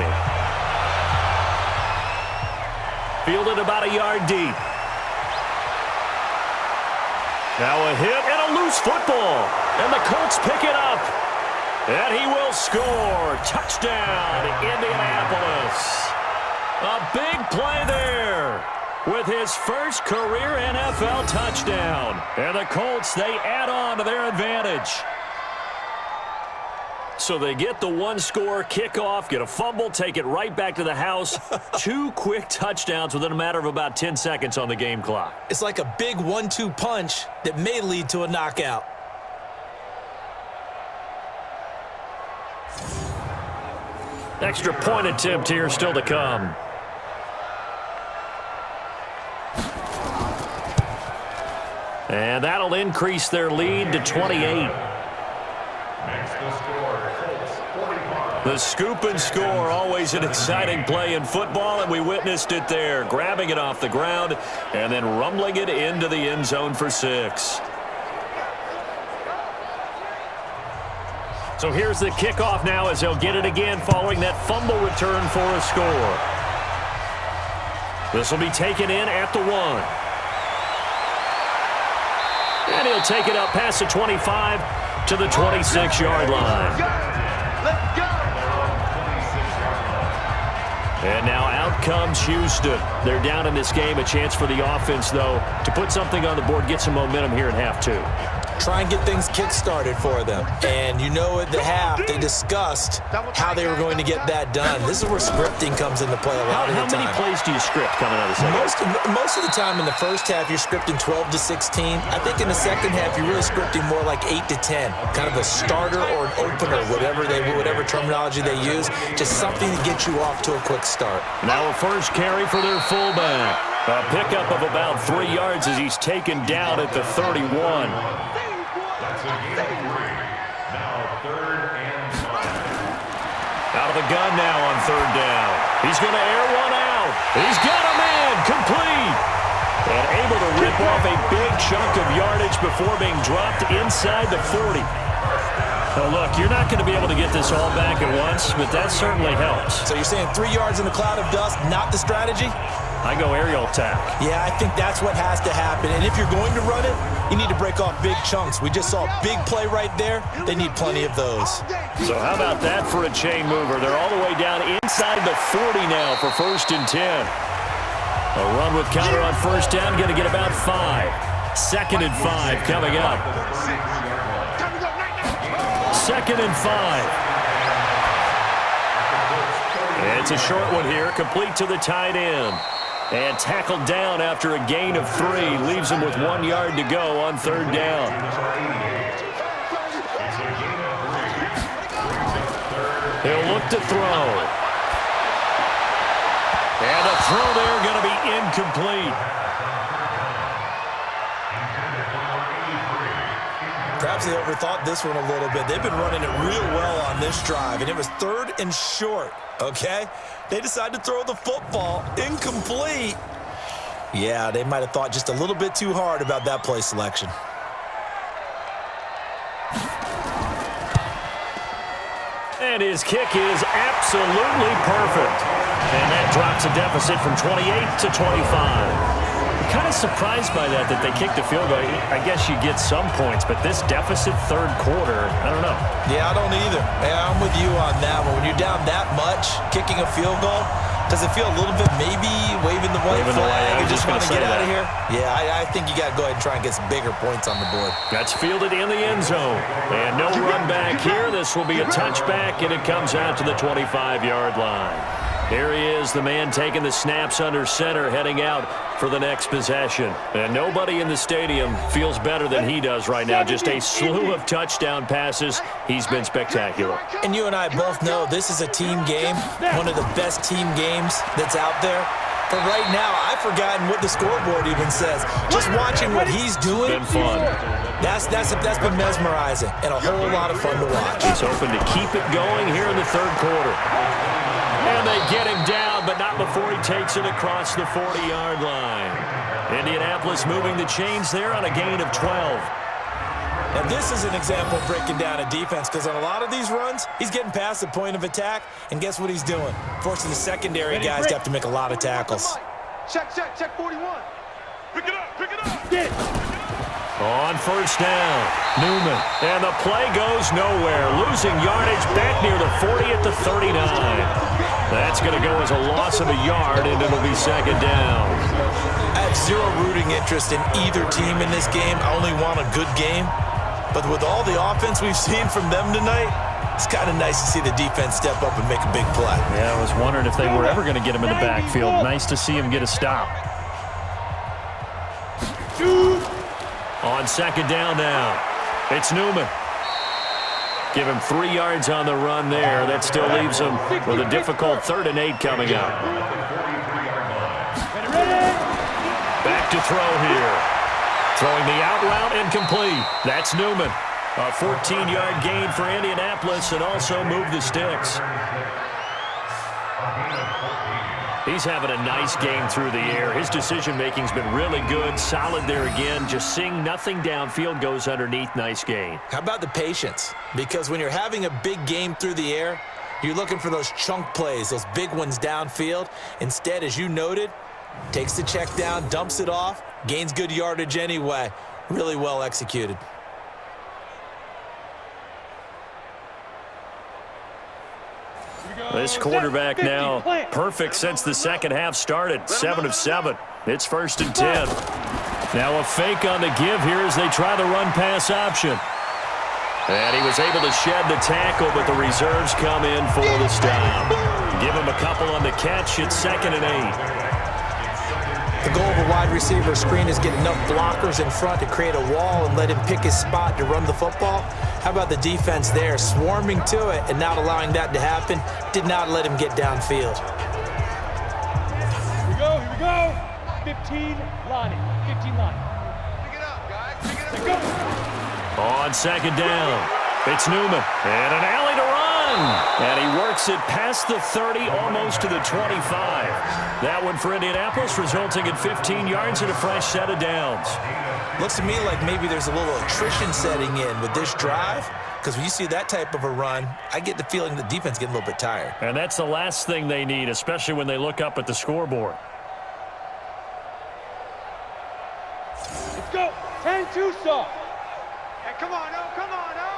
Fielded about a yard deep. Now a hit and a loose football. And the Colts pick it up. And he will score. Touchdown, Indianapolis. A big play there with his first career NFL touchdown. And the Colts, they add on to their advantage. So they get the 1-score kickoff, get a fumble, take it right back to the house. 2 quick touchdowns within a matter of about 10 seconds on the game clock. It's like a big 1-2 punch that may lead to a knockout. Extra point attempt here still to come. And that'll increase their lead to 28. Makes the score Colts 45. The scoop and score, always an exciting play in football, and we witnessed it there, grabbing it off the ground and then rumbling it into the end zone for 6. So here's the kickoff now as they'll get it again following that fumble return for a score. This will be taken in at the 1. And he'll take it up past the 25 to the 26-yard line. Let's go. And now out comes Houston. They're down in this game. A chance for the offense, though, to put something on the board, get some momentum here in half 2. Try and get things kick-started for them. And you know at the half, they discussed how they were going to get that done. This is where scripting comes into play a lot of the time. How many plays do you script coming out of the second? Most of the time in the first half, you're scripting 12 to 16. I think in the second half, you're really scripting more like 8 to 10. Kind of a starter or an opener, whatever terminology they use. Just something to get you off to a quick start. Now a first carry for their fullback. A pickup of about 3 yards as he's taken down at the 31. That's a gain of 3. Now 3rd and 5. Out of the gun now on 3rd down. He's going to air one out. He's got a man complete. And able to rip off a big chunk of yardage before being dropped inside the 40. Now look, you're not going to be able to get this all back at once, but that certainly helps. So you're saying 3 yards in a cloud of dust, not the strategy? I go aerial attack. Yeah, I think that's what has to happen. And if you're going to run it, you need to break off big chunks. We just saw a big play right there. They need plenty of those. So how about that for a chain mover? They're all the way down inside the 40 now for 1st and 10. A run with counter on 1st down, going to get about 5. 2nd and 5 coming up. 2nd and 5. It's a short one here, complete to the tight end. And tackled down after a gain of 3. Leaves him with 1 yard to go on 3rd down. He'll look to throw. And the throw there going to be incomplete. Perhaps they overthought this one a little bit. They've been running it real well on this drive, and it was 3rd and short, okay? They decided to throw the football incomplete. Yeah, they might have thought just a little bit too hard about that play selection. And his kick is absolutely perfect. And that drops a deficit from 28 to 25. Kind of surprised by that they kicked the field goal. I guess you get some points, but this deficit 3rd quarter, I don't know. Yeah, I don't either. Yeah, I'm with you on that one. When you're down that much, kicking a field goal, does it feel a little bit maybe waving the white flag and just want to get out of here? Yeah, I think you got to go ahead and try and get some bigger points on the board. That's fielded in the end zone. And no run back here. This will be a touchback, and it comes out to the 25-yard line. Here he is, the man taking the snaps under center, heading out for the next possession. And nobody in the stadium feels better than he does right now. Just a slew of touchdown passes. He's been spectacular. And you and I both know this is a team game, one of the best team games that's out there. But right now, I've forgotten what the scoreboard even says. Just watching what he's doing, Been fun. that's been mesmerizing and a whole lot of fun to watch. He's hoping to keep it going here in the 3rd quarter. And they get him down, but not before he takes it across the 40-yard line. Indianapolis moving the chains there on a gain of 12. And this is an example of breaking down a defense, because on a lot of these runs, he's getting past the point of attack, and guess what he's doing? Forcing the secondary guys to have to make a lot of tackles. Check 41. Pick it up. Get it. On 1st down, Newman. And the play goes nowhere. Losing yardage back near the 40 at the 39. That's going to go as a loss of a yard, and it'll be 2nd down. I have zero rooting interest in either team in this game. I only want a good game. But with all the offense we've seen from them tonight, it's kind of nice to see the defense step up and make a big play. Yeah, I was wondering if they were ever going to get him in the backfield. Nice to see him get a stop. On 2nd down now, it's Newman. Give him 3 yards on the run there. That still leaves him with a difficult 3rd and 8 coming up. Back to throw here. Throwing the out route incomplete. That's Newman. A 14-yard gain for Indianapolis and also move the sticks. He's having a nice game through the air. His decision-making's been really good. Solid there again. Just seeing nothing downfield goes underneath. Nice gain. How about the patience? Because when you're having a big game through the air, you're looking for those chunk plays, those big ones downfield. Instead, as you noted, takes the check down, dumps it off, gains good yardage anyway. Really well executed. This quarterback now perfect since the second half started. 7 of 7. It's 1st and 10. Now a fake on the give here as they try the run-pass option. And he was able to shed the tackle, but the reserves come in for the stop. Give him a couple on the catch. It's 2nd and 8. The goal of a wide receiver screen is get enough blockers in front to create a wall and let him pick his spot to run the football. How about the defense there, swarming to it and not allowing that to happen? Did not let him get downfield. Here we go. 15 line. 15 line. Pick it up, guys. Pick it Let's go. On 2nd down, it's Newman. And an alley to run. And he works it past the 30, almost to the 25. That one for Indianapolis, resulting in 15 yards and a fresh set of downs. Looks to me like maybe there's a little attrition setting in with this drive, because when you see that type of a run, I get the feeling the defense getting a little bit tired. And that's the last thing they need, especially when they look up at the scoreboard. Let's go. 10-2 soft. Hey, come on, no, come on, no.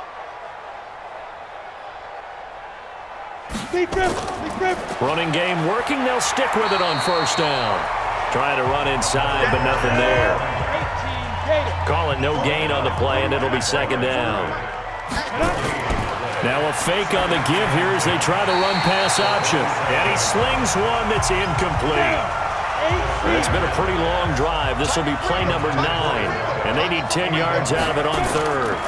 Deep grip. Running game working. They'll stick with it on 1st down. Trying to run inside, but nothing there. 18 Gator. Call it no gain on the play, and it'll be 2nd down. Now a fake on the give here as they try the run-pass option. And he slings one that's incomplete. It's been a pretty long drive. This will be play number 9, and they need 10 yards out of it on 3rd.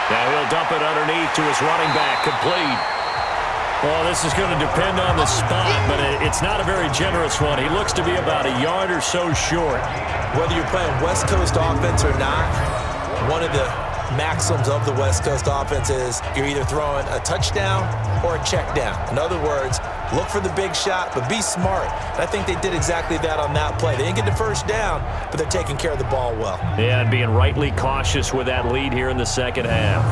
Now he'll dump it underneath to his running back, complete. Well, this is going to depend on the spot, but it's not a very generous one. He looks to be about a yard or so short. Whether you're playing West Coast offense or not, one of the maxims of the West Coast offense is you're either throwing a touchdown or a check down. In other words, look for the big shot, but be smart. And I think they did exactly that on that play. They didn't get the 1st down, but they're taking care of the ball well. Yeah, and being rightly cautious with that lead here in the 2nd half.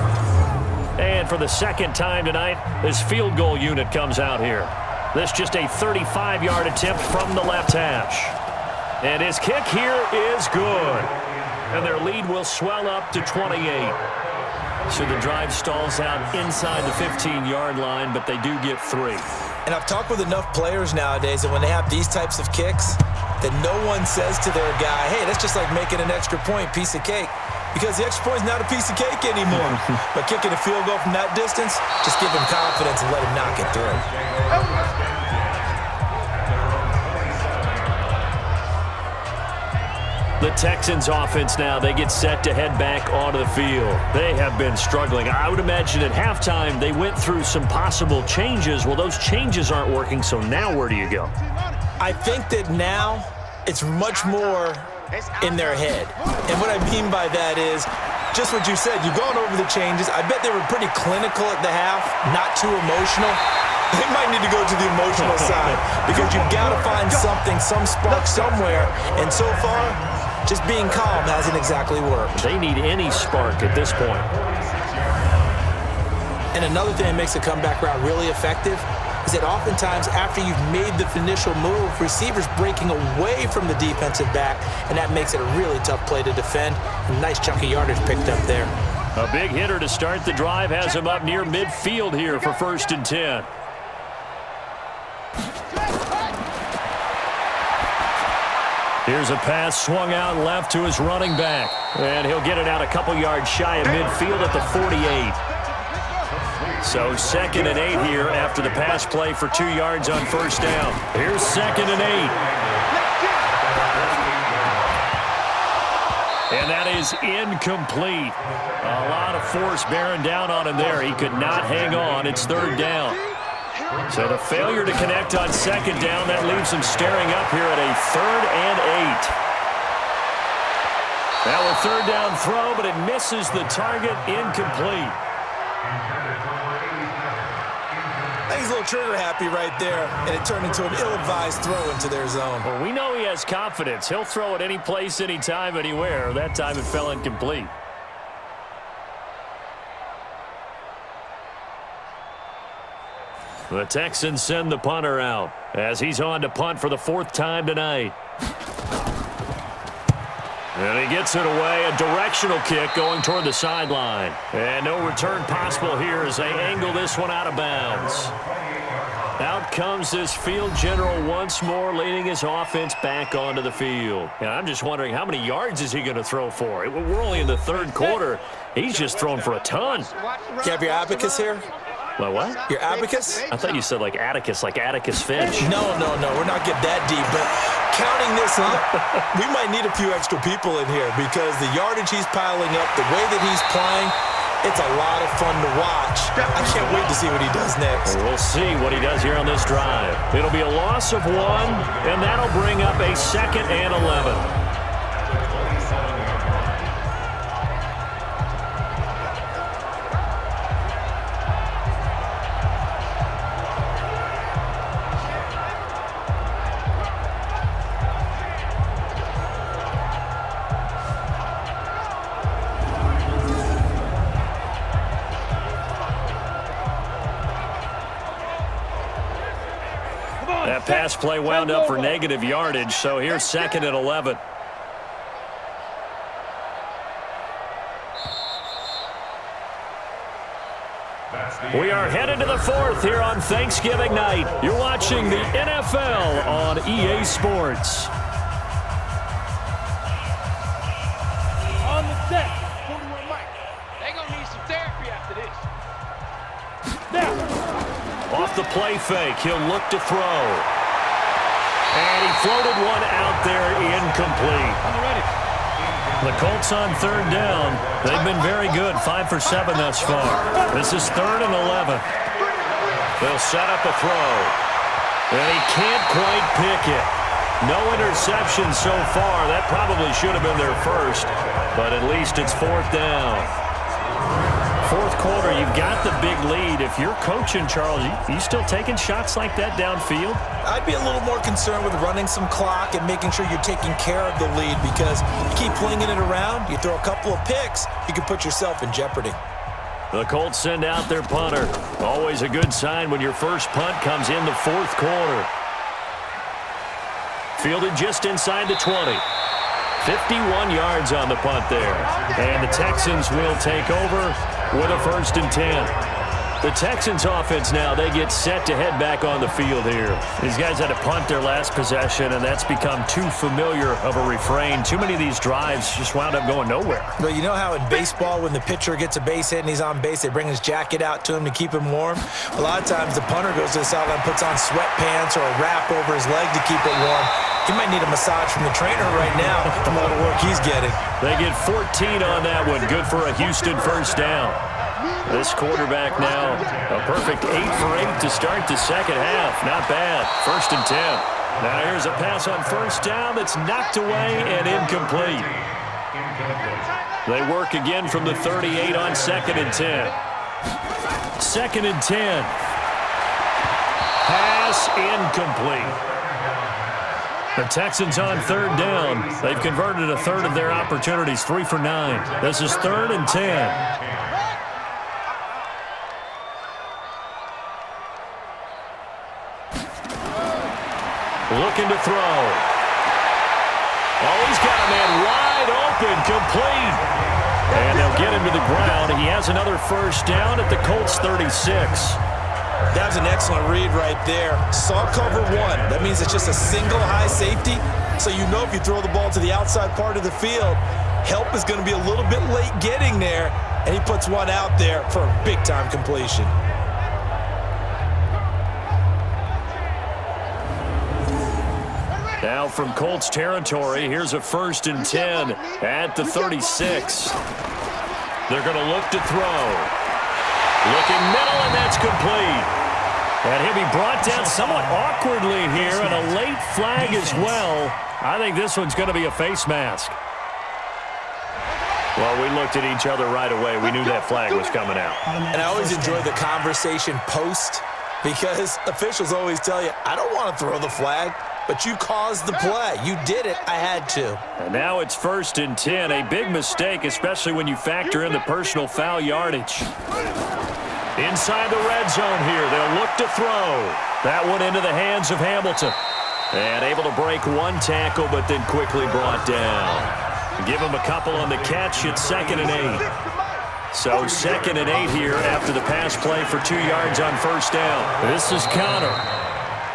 And for the 2nd time tonight, this field goal unit comes out here. This just a 35-yard attempt from the left hash. And his kick here is good. And their lead will swell up to 28. So the drive stalls out inside the 15-yard line, but they do get 3. And I've talked with enough players nowadays that when they have these types of kicks, that no one says to their guy, hey, that's just like making an extra point, piece of cake. Because the extra point is not a piece of cake anymore. But kicking a field goal from that distance, just give him confidence and let him knock it through. The Texans offense now, they get set to head back onto the field. They have been struggling. I would imagine at halftime they went through some possible changes. Well, those changes aren't working, so now where do you go? I think that now it's much more in their head. And what I mean by that is just what you said. You've gone over the changes. I bet they were pretty clinical at the half, not too emotional. They might need to go to the emotional side because you've got to find something, some spark somewhere. And so far, just being calm hasn't exactly worked. They need any spark at this point. And another thing that makes a comeback route really effective is that oftentimes after you've made the initial move, receivers breaking away from the defensive back, and that makes it a really tough play to defend. A nice chunk of yardage picked up there. A big hitter to start the drive has him up near midfield here for 1st and 10. Here's a pass swung out left to his running back. And he'll get it out a couple yards shy of midfield at the 48. So 2nd and 8 here after the pass play for 2 yards on 1st down. Here's 2nd and 8. And that is incomplete. A lot of force bearing down on him there. He could not hang on. It's 3rd down. So the failure to connect on second down, that leaves him staring up here at a 3rd and 8. Now a 3rd down throw, but it misses the target, incomplete. I think he's a little trigger happy right there, and it turned into an ill-advised throw into their zone. Well, we know he has confidence. He'll throw it any place, anytime, anywhere. That time it fell incomplete. The Texans send the punter out as he's on to punt for the 4th time tonight. And he gets it away, a directional kick going toward the sideline. And no return possible here as they angle this one out of bounds. Out comes this field general once more, leading his offense back onto the field. And I'm just wondering, how many yards is he going to throw for? We're only in the 3rd quarter. He's just thrown for a ton. You have your abacus here? My what? Your abacus? I thought you said like Atticus Finch. No. We're not getting that deep. But counting this up, we might need a few extra people in here because the yardage he's piling up, the way that he's playing, it's a lot of fun to watch. I can't wait to see what he does next. We'll see what he does here on this drive. It'll be a loss of 1, and that'll bring up a 2nd and 11. That pass play wound up for negative yardage, so here's 2nd and 11. We are headed to the 4th here on Thanksgiving night. You're watching the NFL on EA Sports. On the set. They're going to need some therapy after this. Now. Off the play fake, he'll look to throw. And he floated one out there, incomplete. I'm ready. The Colts on 3rd down. They've been very good, 5 for 7 thus far. This is 3rd and 11. They'll set up a throw. And he can't quite pick it. No interception so far. That probably should have been their first, but at least it's 4th down. 4th quarter, you've got the big lead. If you're coaching, Charles, you still taking shots like that downfield? I'd be a little more concerned with running some clock and making sure you're taking care of the lead because you keep flinging it around, you throw a couple of picks, you can put yourself in jeopardy. The Colts send out their punter. Always a good sign when your first punt comes in the 4th quarter. Fielded just inside the 20. 51 yards on the punt there. And the Texans will take over with a 1st and 10. The Texans offense now, they get set to head back on the field here. These guys had to punt their last possession, and that's become too familiar of a refrain. Too many of these drives just wound up going nowhere. Well, you know how in baseball when the pitcher gets a base hit and he's on base, they bring his jacket out to him to keep him warm? A lot of times the punter goes to the sideline, puts on sweatpants or a wrap over his leg to keep it warm. He might need a massage from the trainer right now from all the work he's getting. They get 14 on that one. Good for a Houston 1st down. This quarterback now, a perfect 8 for 8 to start the 2nd half. Not bad. 1st and 10. Now here's a pass on 1st down that's knocked away and incomplete. They work again from the 38 on 2nd and 10. 2nd and 10. Pass incomplete. The Texans on 3rd down. They've converted a 1/3 of their opportunities, 3 for 9. This is 3rd and 10. Looking to throw. Oh, he's got a man wide open, complete. And they'll get him to the ground. He has another 1st down at the Colts 36. That was an excellent read right there. Saw cover 1. That means it's just a single high safety. So you know if you throw the ball to the outside part of the field, help is going to be a little bit late getting there. And he puts one out there for a big-time completion. Now from Colts territory, here's a 1st and 10 at the 36. They're going to look to throw. Looking middle, and that's complete. And he'll be brought down somewhat awkwardly here, and a late flag as well. I think this one's going to be a face mask. Well, we looked at each other right away. We knew that flag was coming out. And I always enjoy the conversation post because officials always tell you, I don't want to throw the flag, but you caused the play. You did it. I had to. And now it's 1st and 10. A big mistake, especially when you factor in the personal foul yardage. Inside the red zone here. They'll look to throw. That one into the hands of Hamilton. And able to break one tackle, but then quickly brought down. Give him a couple on the catch. It's 2nd and 8. So 2nd and 8 here after the pass play for 2 yards on 1st down. This is Canton.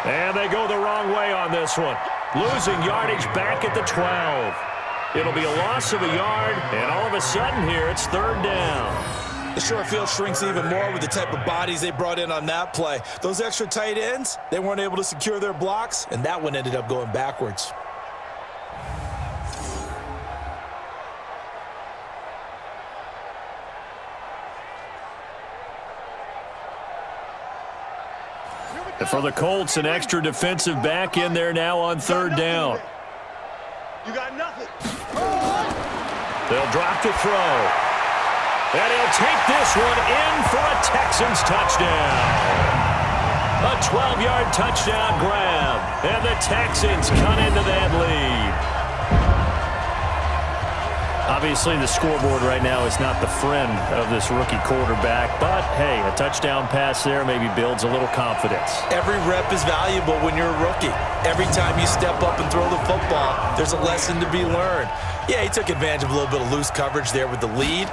And they go the wrong way on this one. Losing yardage back at the 12. It'll be a loss of a yard, and all of a sudden here it's 3rd down. The short field shrinks even more with the type of bodies they brought in on that play. Those extra tight ends, they weren't able to secure their blocks, and that one ended up going backwards. And for the Colts, an extra defensive back in there now on 3rd down. You got nothing. They'll drop to throw. And he'll take this one in for a Texans touchdown. A 12-yard touchdown grab. And the Texans cut into that lead. Obviously, the scoreboard right now is not the friend of this rookie quarterback. But, hey, a touchdown pass there maybe builds a little confidence. Every rep is valuable when you're a rookie. Every time you step up and throw the football, there's a lesson to be learned. Yeah, he took advantage of a little bit of loose coverage there with the lead.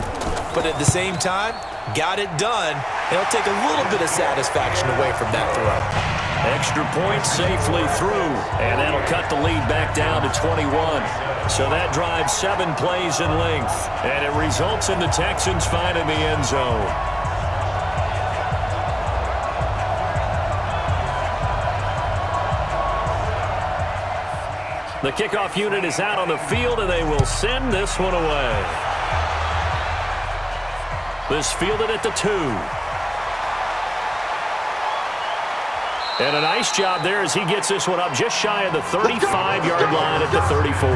But at the same time, got it done. And he'll take a little bit of satisfaction away from that throw. Extra point safely through. And that'll cut the lead back down to 21. So that drives 7 plays in length. And it results in the Texans finding the end zone. The kickoff unit is out on the field, and they will send this one away. This fielded at the 2. And a nice job there as he gets this one up just shy of the 35-yard line at the 34.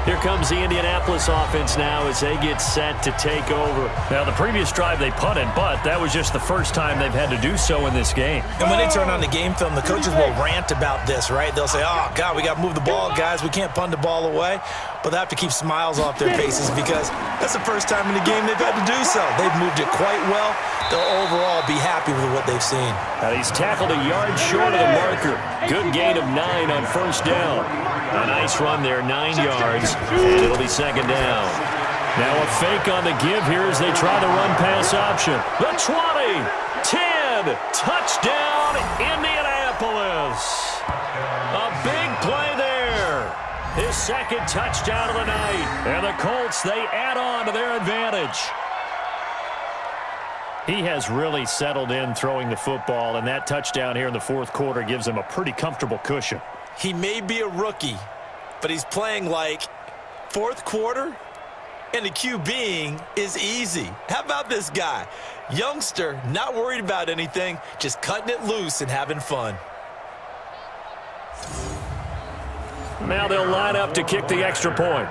Here comes the Indianapolis offense now as they get set to take over. Now, the previous drive they punted, but that was just the first time they've had to do so in this game. And when they turn on the game film, the coaches will rant about this, right? They'll say, oh, God, we got to move the ball, guys. We can't punt the ball away. But they have to keep smiles off their faces because that's the first time in the game they've had to do so. They've moved it quite well. They'll overall be happy with what they've seen. Now he's tackled a yard short of the marker. Good gain of 9 on 1st down. A nice run there, 9 yards, and it'll be 2nd down. Now a fake on the give here as they try the run-pass option. The 20, 10, touchdown, Indianapolis. A big play there. His 2nd touchdown of the night. And the Colts, they add on to their advantage. He has really settled in throwing the football, and that touchdown here in the 4th quarter gives him a pretty comfortable cushion. He may be a rookie, but he's playing like 4th quarter, and the QBing is easy. How about this guy? Youngster, not worried about anything, just cutting it loose and having fun. Now they'll line up to kick the extra point.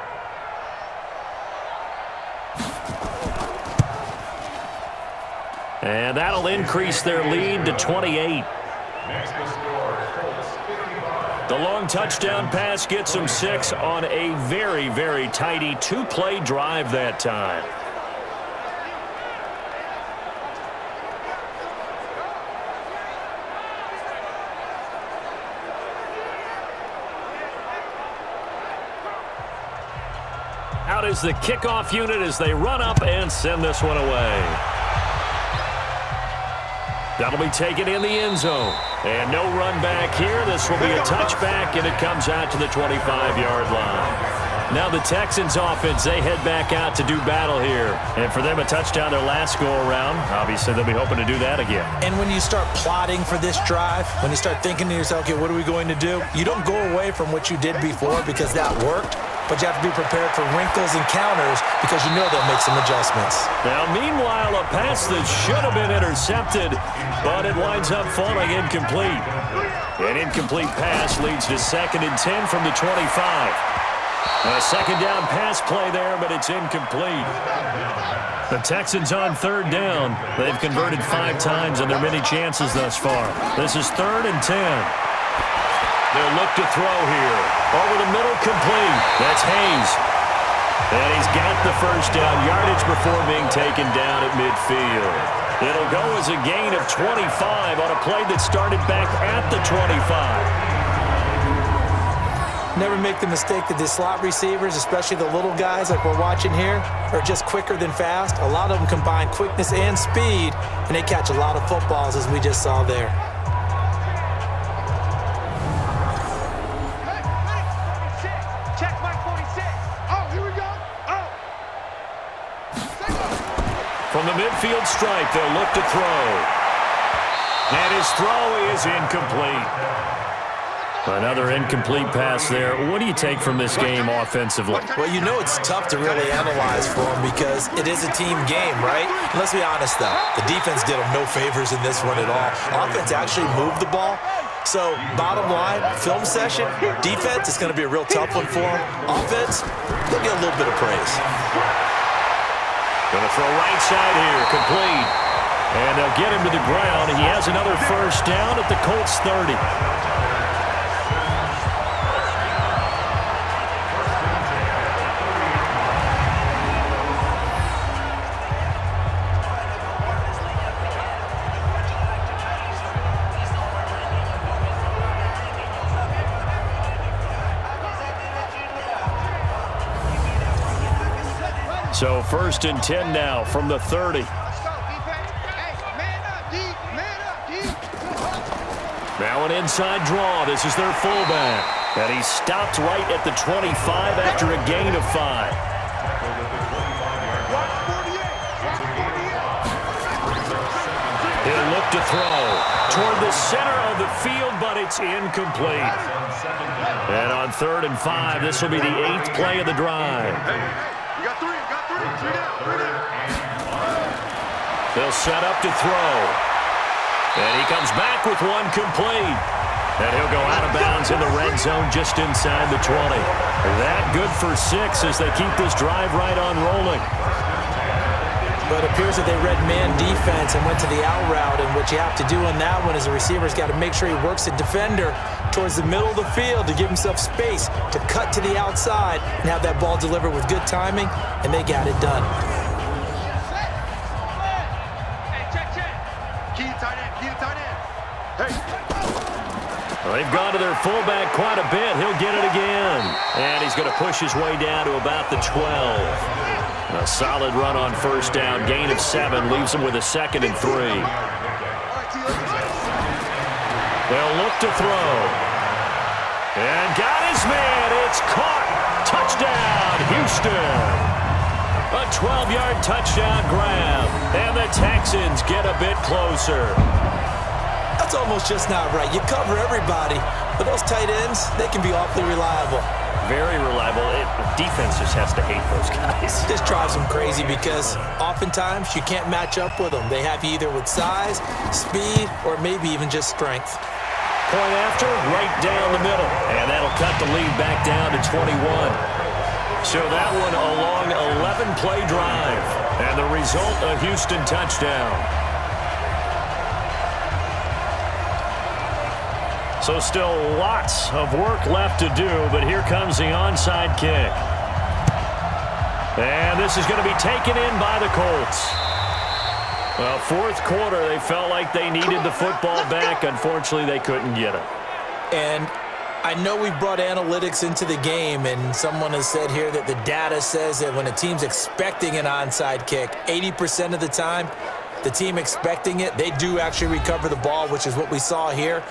And that'll increase their lead to 28. The long touchdown pass gets them 6 on a very, very tidy 2-play drive that time. Out is the kickoff unit as they run up and send this one away. That'll be taken in the end zone. And no run back here. This will be a touchback, and it comes out to the 25-yard line. Now the Texans offense, they head back out to do battle here. And for them, a touchdown their last go-around. Obviously, they'll be hoping to do that again. And when you start plotting for this drive, when you start thinking to yourself, okay, what are we going to do? You don't go away from what you did before because that worked. but you have to be prepared for wrinkles and counters because you know they'll make some adjustments. Now, meanwhile, a pass that should have been intercepted, but it winds up falling incomplete. An incomplete pass leads to 2nd and 10 from the 25. A second down pass play there, but it's incomplete. The Texans on 3rd down. They've converted 5 times on their many chances thus far. This is 3rd and 10. They'll look to throw here. Over the middle, complete. That's Hayes. And he's got the first down yardage before being taken down at midfield. It'll go as a gain of 25 on a play that started back at the 25. Never make the mistake that the slot receivers, especially the little guys like we're watching here, are just quicker than fast. A lot of them combine quickness and speed, and they catch a lot of footballs, as we just saw there. Check Mike 46. Oh, here we go. Oh. From the midfield stripe, they'll look to throw. And his throw is incomplete. Another incomplete pass there. What do you take from this game offensively? Well, you know it's tough to really analyze for them because it is a team game, right? And let's be honest, though. The defense did them no favors in this one at all. Offense actually moved the ball. So, bottom line, film session, defense is going to be a real tough one for them. Offense, they'll get a little bit of praise. Going to throw right side here, complete. And they'll get him to the ground. He has another first down at the Colts 30. So 1st and 10 now from the 30. Now an inside draw. This is their fullback. And he stopped right at the 25 after a gain of 5. He'll look to throw toward the center of the field, but it's incomplete. And on 3rd and 5, this will be the 8th play of the drive. They'll set up to throw. And he comes back with one complete. And he'll go out of bounds in the red zone just inside the 20. That good for 6 as they keep this drive right on rolling. But it appears that they read man defense and went to the out route. And what you have to do in that one is the receiver's got to make sure he works the defender towards the middle of the field to give himself space to cut to the outside and have that ball delivered with good timing, and they got it done. Well, they've gone to their fullback quite a bit. He'll get it again. And he's going to push his way down to about the 12. A solid run on first down. Gain of 7 leaves him with a 2nd and 3. They'll look to throw. And got his man. It's caught. Touchdown, Houston. A 12-yard touchdown grab. And the Texans get a bit closer. That's almost just not right. You cover everybody, but those tight ends, they can be awfully reliable. Very reliable. Defense just has to hate those guys. This drives them crazy because oftentimes you can't match up with them. They have you either with size, speed, or maybe even just strength. Point after, right down the middle. And that'll cut the lead back down to 21. So that one a long 11-play drive. And the result, a Houston touchdown. So still lots of work left to do, but here comes the onside kick. And this is going to be taken in by the Colts. Well, 4th quarter, they felt like they needed the football back. Unfortunately, they couldn't get it. And I know we brought analytics into the game, and someone has said here that the data says that when a team's expecting an onside kick, 80% of the time, the team expecting it, they do actually recover the ball, which is what we saw here.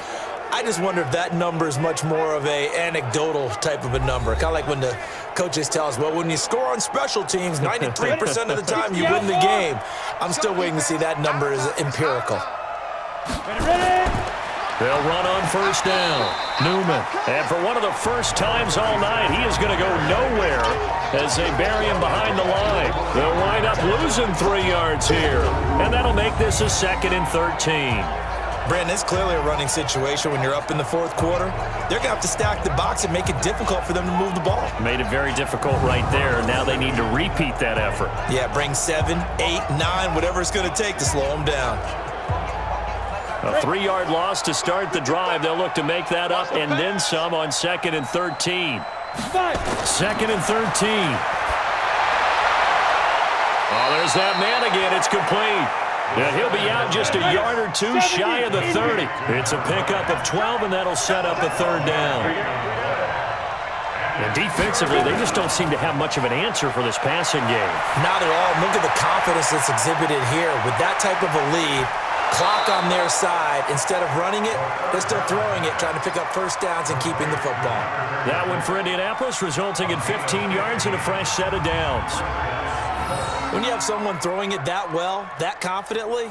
I just wonder if that number is much more of a anecdotal type of a number. Kind of like when the coaches tell us, well, when you score on special teams, 93% of the time you win the game. I'm still waiting to see that number is empirical. Ready? They'll run on first down. Newman. And for one of the first times all night, he is going to go nowhere as they bury him behind the line. They'll wind up losing 3 yards here. And that'll make this a 2nd and 13. Brandon, it's clearly a running situation when you're up in the 4th quarter. They're going to have to stack the box and make it difficult for them to move the ball. Made it very difficult right there. Now they need to repeat that effort. Yeah, bring 7, 8, 9, whatever it's going to take to slow them down. A 3-yard loss to start the drive. They'll look to make that up and then some on 2nd and 13. 2nd and 13. Oh, there's that man again. It's complete. Yeah, he'll be out just a yard or 2 shy of the 30. It's a pickup of 12, and that'll set up a 3rd down. And defensively, they just don't seem to have much of an answer for this passing game. Not at all. Look at the confidence that's exhibited here. With that type of a lead, clock on their side, instead of running it, they're still throwing it, trying to pick up first downs and keeping the football. That one for Indianapolis, resulting in 15 yards and a fresh set of downs. When you have someone throwing it that well, that confidently,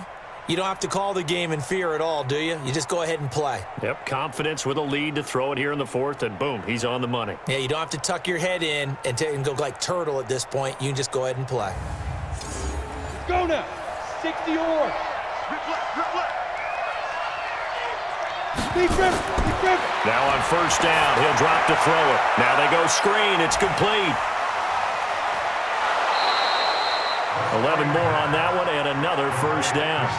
you don't have to call the game in fear at all, do you? You just go ahead and play. Yep, confidence with a lead to throw it here in the 4th, and boom, he's on the money. Yeah, you don't have to tuck your head in and go like turtle at this point. You can just go ahead and play. Go now. 60 or. Now on first down, he'll drop to throw it. Now they go screen. It's complete. 11 more on that one and another first down.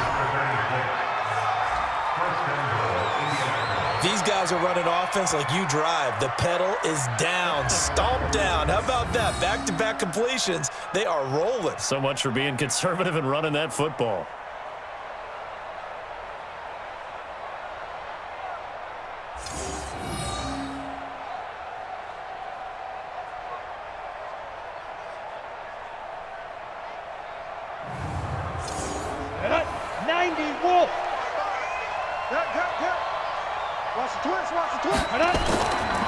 These guys are running offense like you drive. The pedal is down, stomp down. How about that? Back-to-back completions. They are rolling. So much for being conservative and running that football.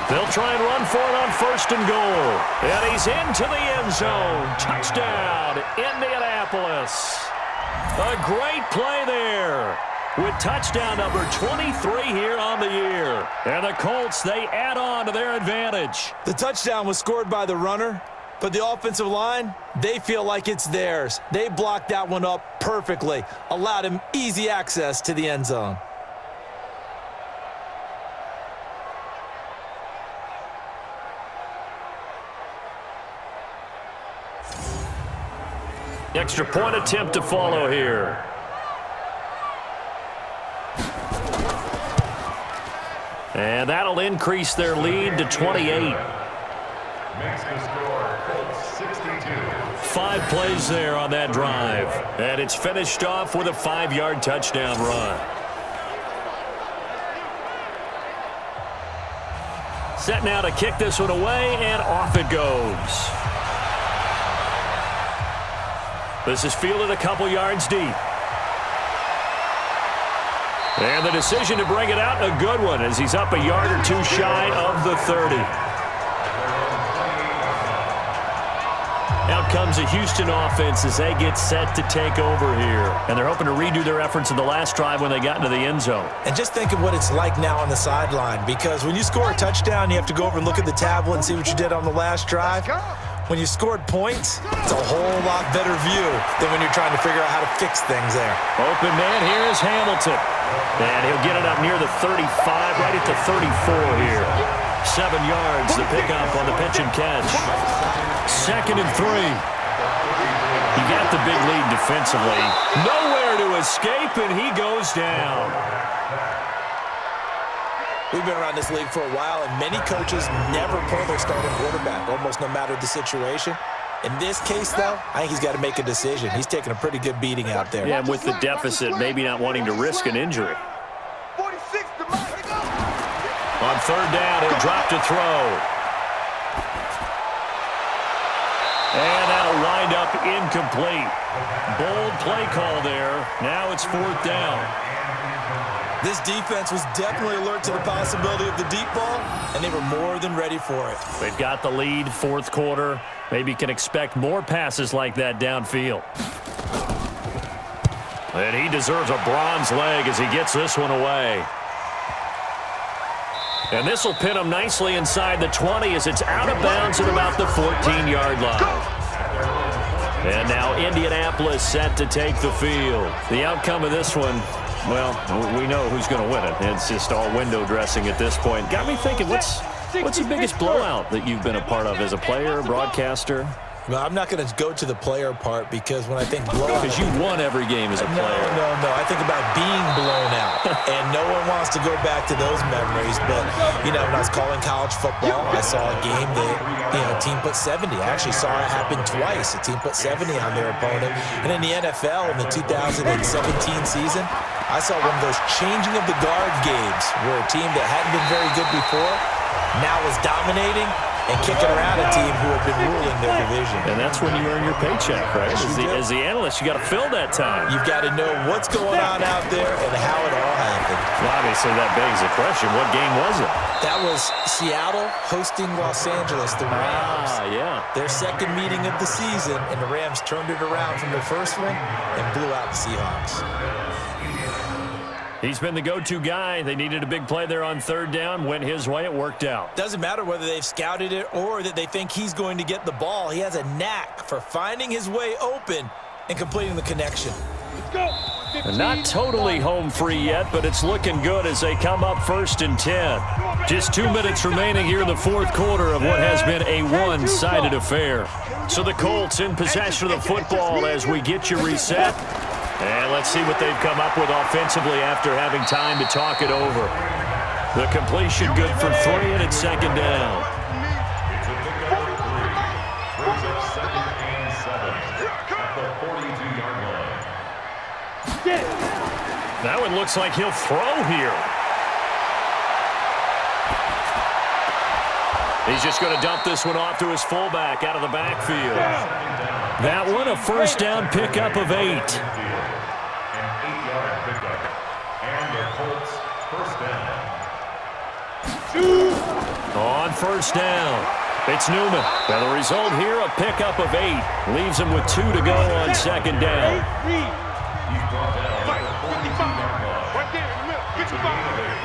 They'll try and run for it on 1st and goal. And he's into the end zone. Touchdown, Indianapolis. A great play there with touchdown number 23 here on the year. And the Colts, they add on to their advantage. The touchdown was scored by the runner, but the offensive line, they feel like it's theirs. They blocked that one up perfectly, allowed him easy access to the end zone. Extra point attempt to follow here. And that'll increase their lead to 28. Makes the score Colts 62. 5 plays there on that drive. And it's finished off with a 5-yard touchdown run. Set now to kick this one away, and off it goes. This is fielded a couple yards deep. And the decision to bring it out, a good one, as he's up a yard or 2 shy of the 30. Out comes the Houston offense as they get set to take over here. And they're hoping to redo their efforts in the last drive when they got into the end zone. And just think of what it's like now on the sideline, because when you score a touchdown, you have to go over and look at the tablet and see what you did on the last drive. When you scored points, it's a whole lot better view than when you're trying to figure out how to fix things there. Open man here is Hamilton. And he'll get it up near the 35, right at the 34 here. 7 yards, the pickup on the pitch and catch. 2nd and 3. He got the big lead defensively. Nowhere to escape, and he goes down. We've been around this league for a while, and many coaches never pull their starting quarterback, almost no matter the situation. In this case, though, I think he's got to make a decision. He's taking a pretty good beating out there. Yeah, and with the deficit, maybe not wanting to risk an injury. 46 to Mike. On 3rd down, he'll drop to throw. And that'll wind up incomplete. Bold play call there. Now it's 4th down. This defense was definitely alert to the possibility of the deep ball, and they were more than ready for it. They've got the lead, 4th quarter. Maybe can expect more passes like that downfield. And he deserves a bronze leg as he gets this one away. And this will pin him nicely inside the 20 as it's out of bounds at about the 14-yard line. And now Indianapolis set to take the field. The outcome of this one, well, we know who's going to win it. It's just all window dressing at this point. Got me thinking, what's the biggest blowout that you've been a part of as a player, broadcaster? Well, I'm not going to go to the player part because when I think blowout... Because you won every game as a player. No. I think about being blown out. And no one wants to go back to those memories. But, when I was calling college football, I saw a game that, a team put 70. I actually saw it happen twice. A team put 70 on their opponent. And in the NFL in the 2017 season, I saw one of those changing of the guard games where a team that hadn't been very good before now is dominating and kicking around a team who have been ruling their division. And that's when you earn your paycheck, right? As the analyst, you got to fill that time. You've got to know what's going on out there and how it all happened. Well, obviously, that begs the question, what game was it? That was Seattle hosting Los Angeles, the Rams. Yeah. Their second meeting of the season, and the Rams turned it around from their first one and blew out the Seahawks. He's been the go-to guy. They needed a big play there on third down. Went his way. It worked out. Doesn't matter whether they've scouted it or that they think he's going to get the ball. He has a knack for finding his way open and completing the connection. Let's go. And not totally home free yet, but it's looking good as they come up 1st and 10. Just 2 minutes remaining here in the fourth quarter of what has been a one-sided affair. So the Colts in possession of the football as we get you reset. And let's see what they've come up with offensively after having time to talk it over. The completion good for 3, and it's second down. It's a pickup of 3. Brings up 2nd and 7 at the 42-yard line. That one looks like he'll throw here. He's just going to dump this one off to his fullback out of the backfield. That one a first down pickup of 8. On first down, it's Newman. Now the result here, a pickup of 8. Leaves him with 2 to go on second down. He's brought down at the 42-yard line. Right there in the middle. 55.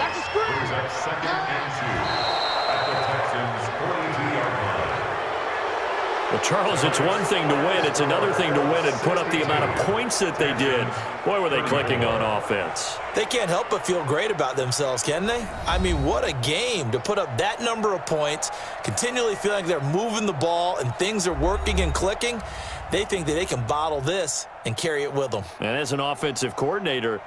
That's a screen. Brings up 2nd and 2 at the Texans' 42-yard line. Well, Charles, it's one thing to win. It's another thing to win and put up the amount of points that they did. Boy, were they clicking on offense. They can't help but feel great about themselves, can they? I mean, what a game to put up that number of points, continually feeling like they're moving the ball and things are working and clicking. They think that they can bottle this and carry it with them. And as an offensive coordinator,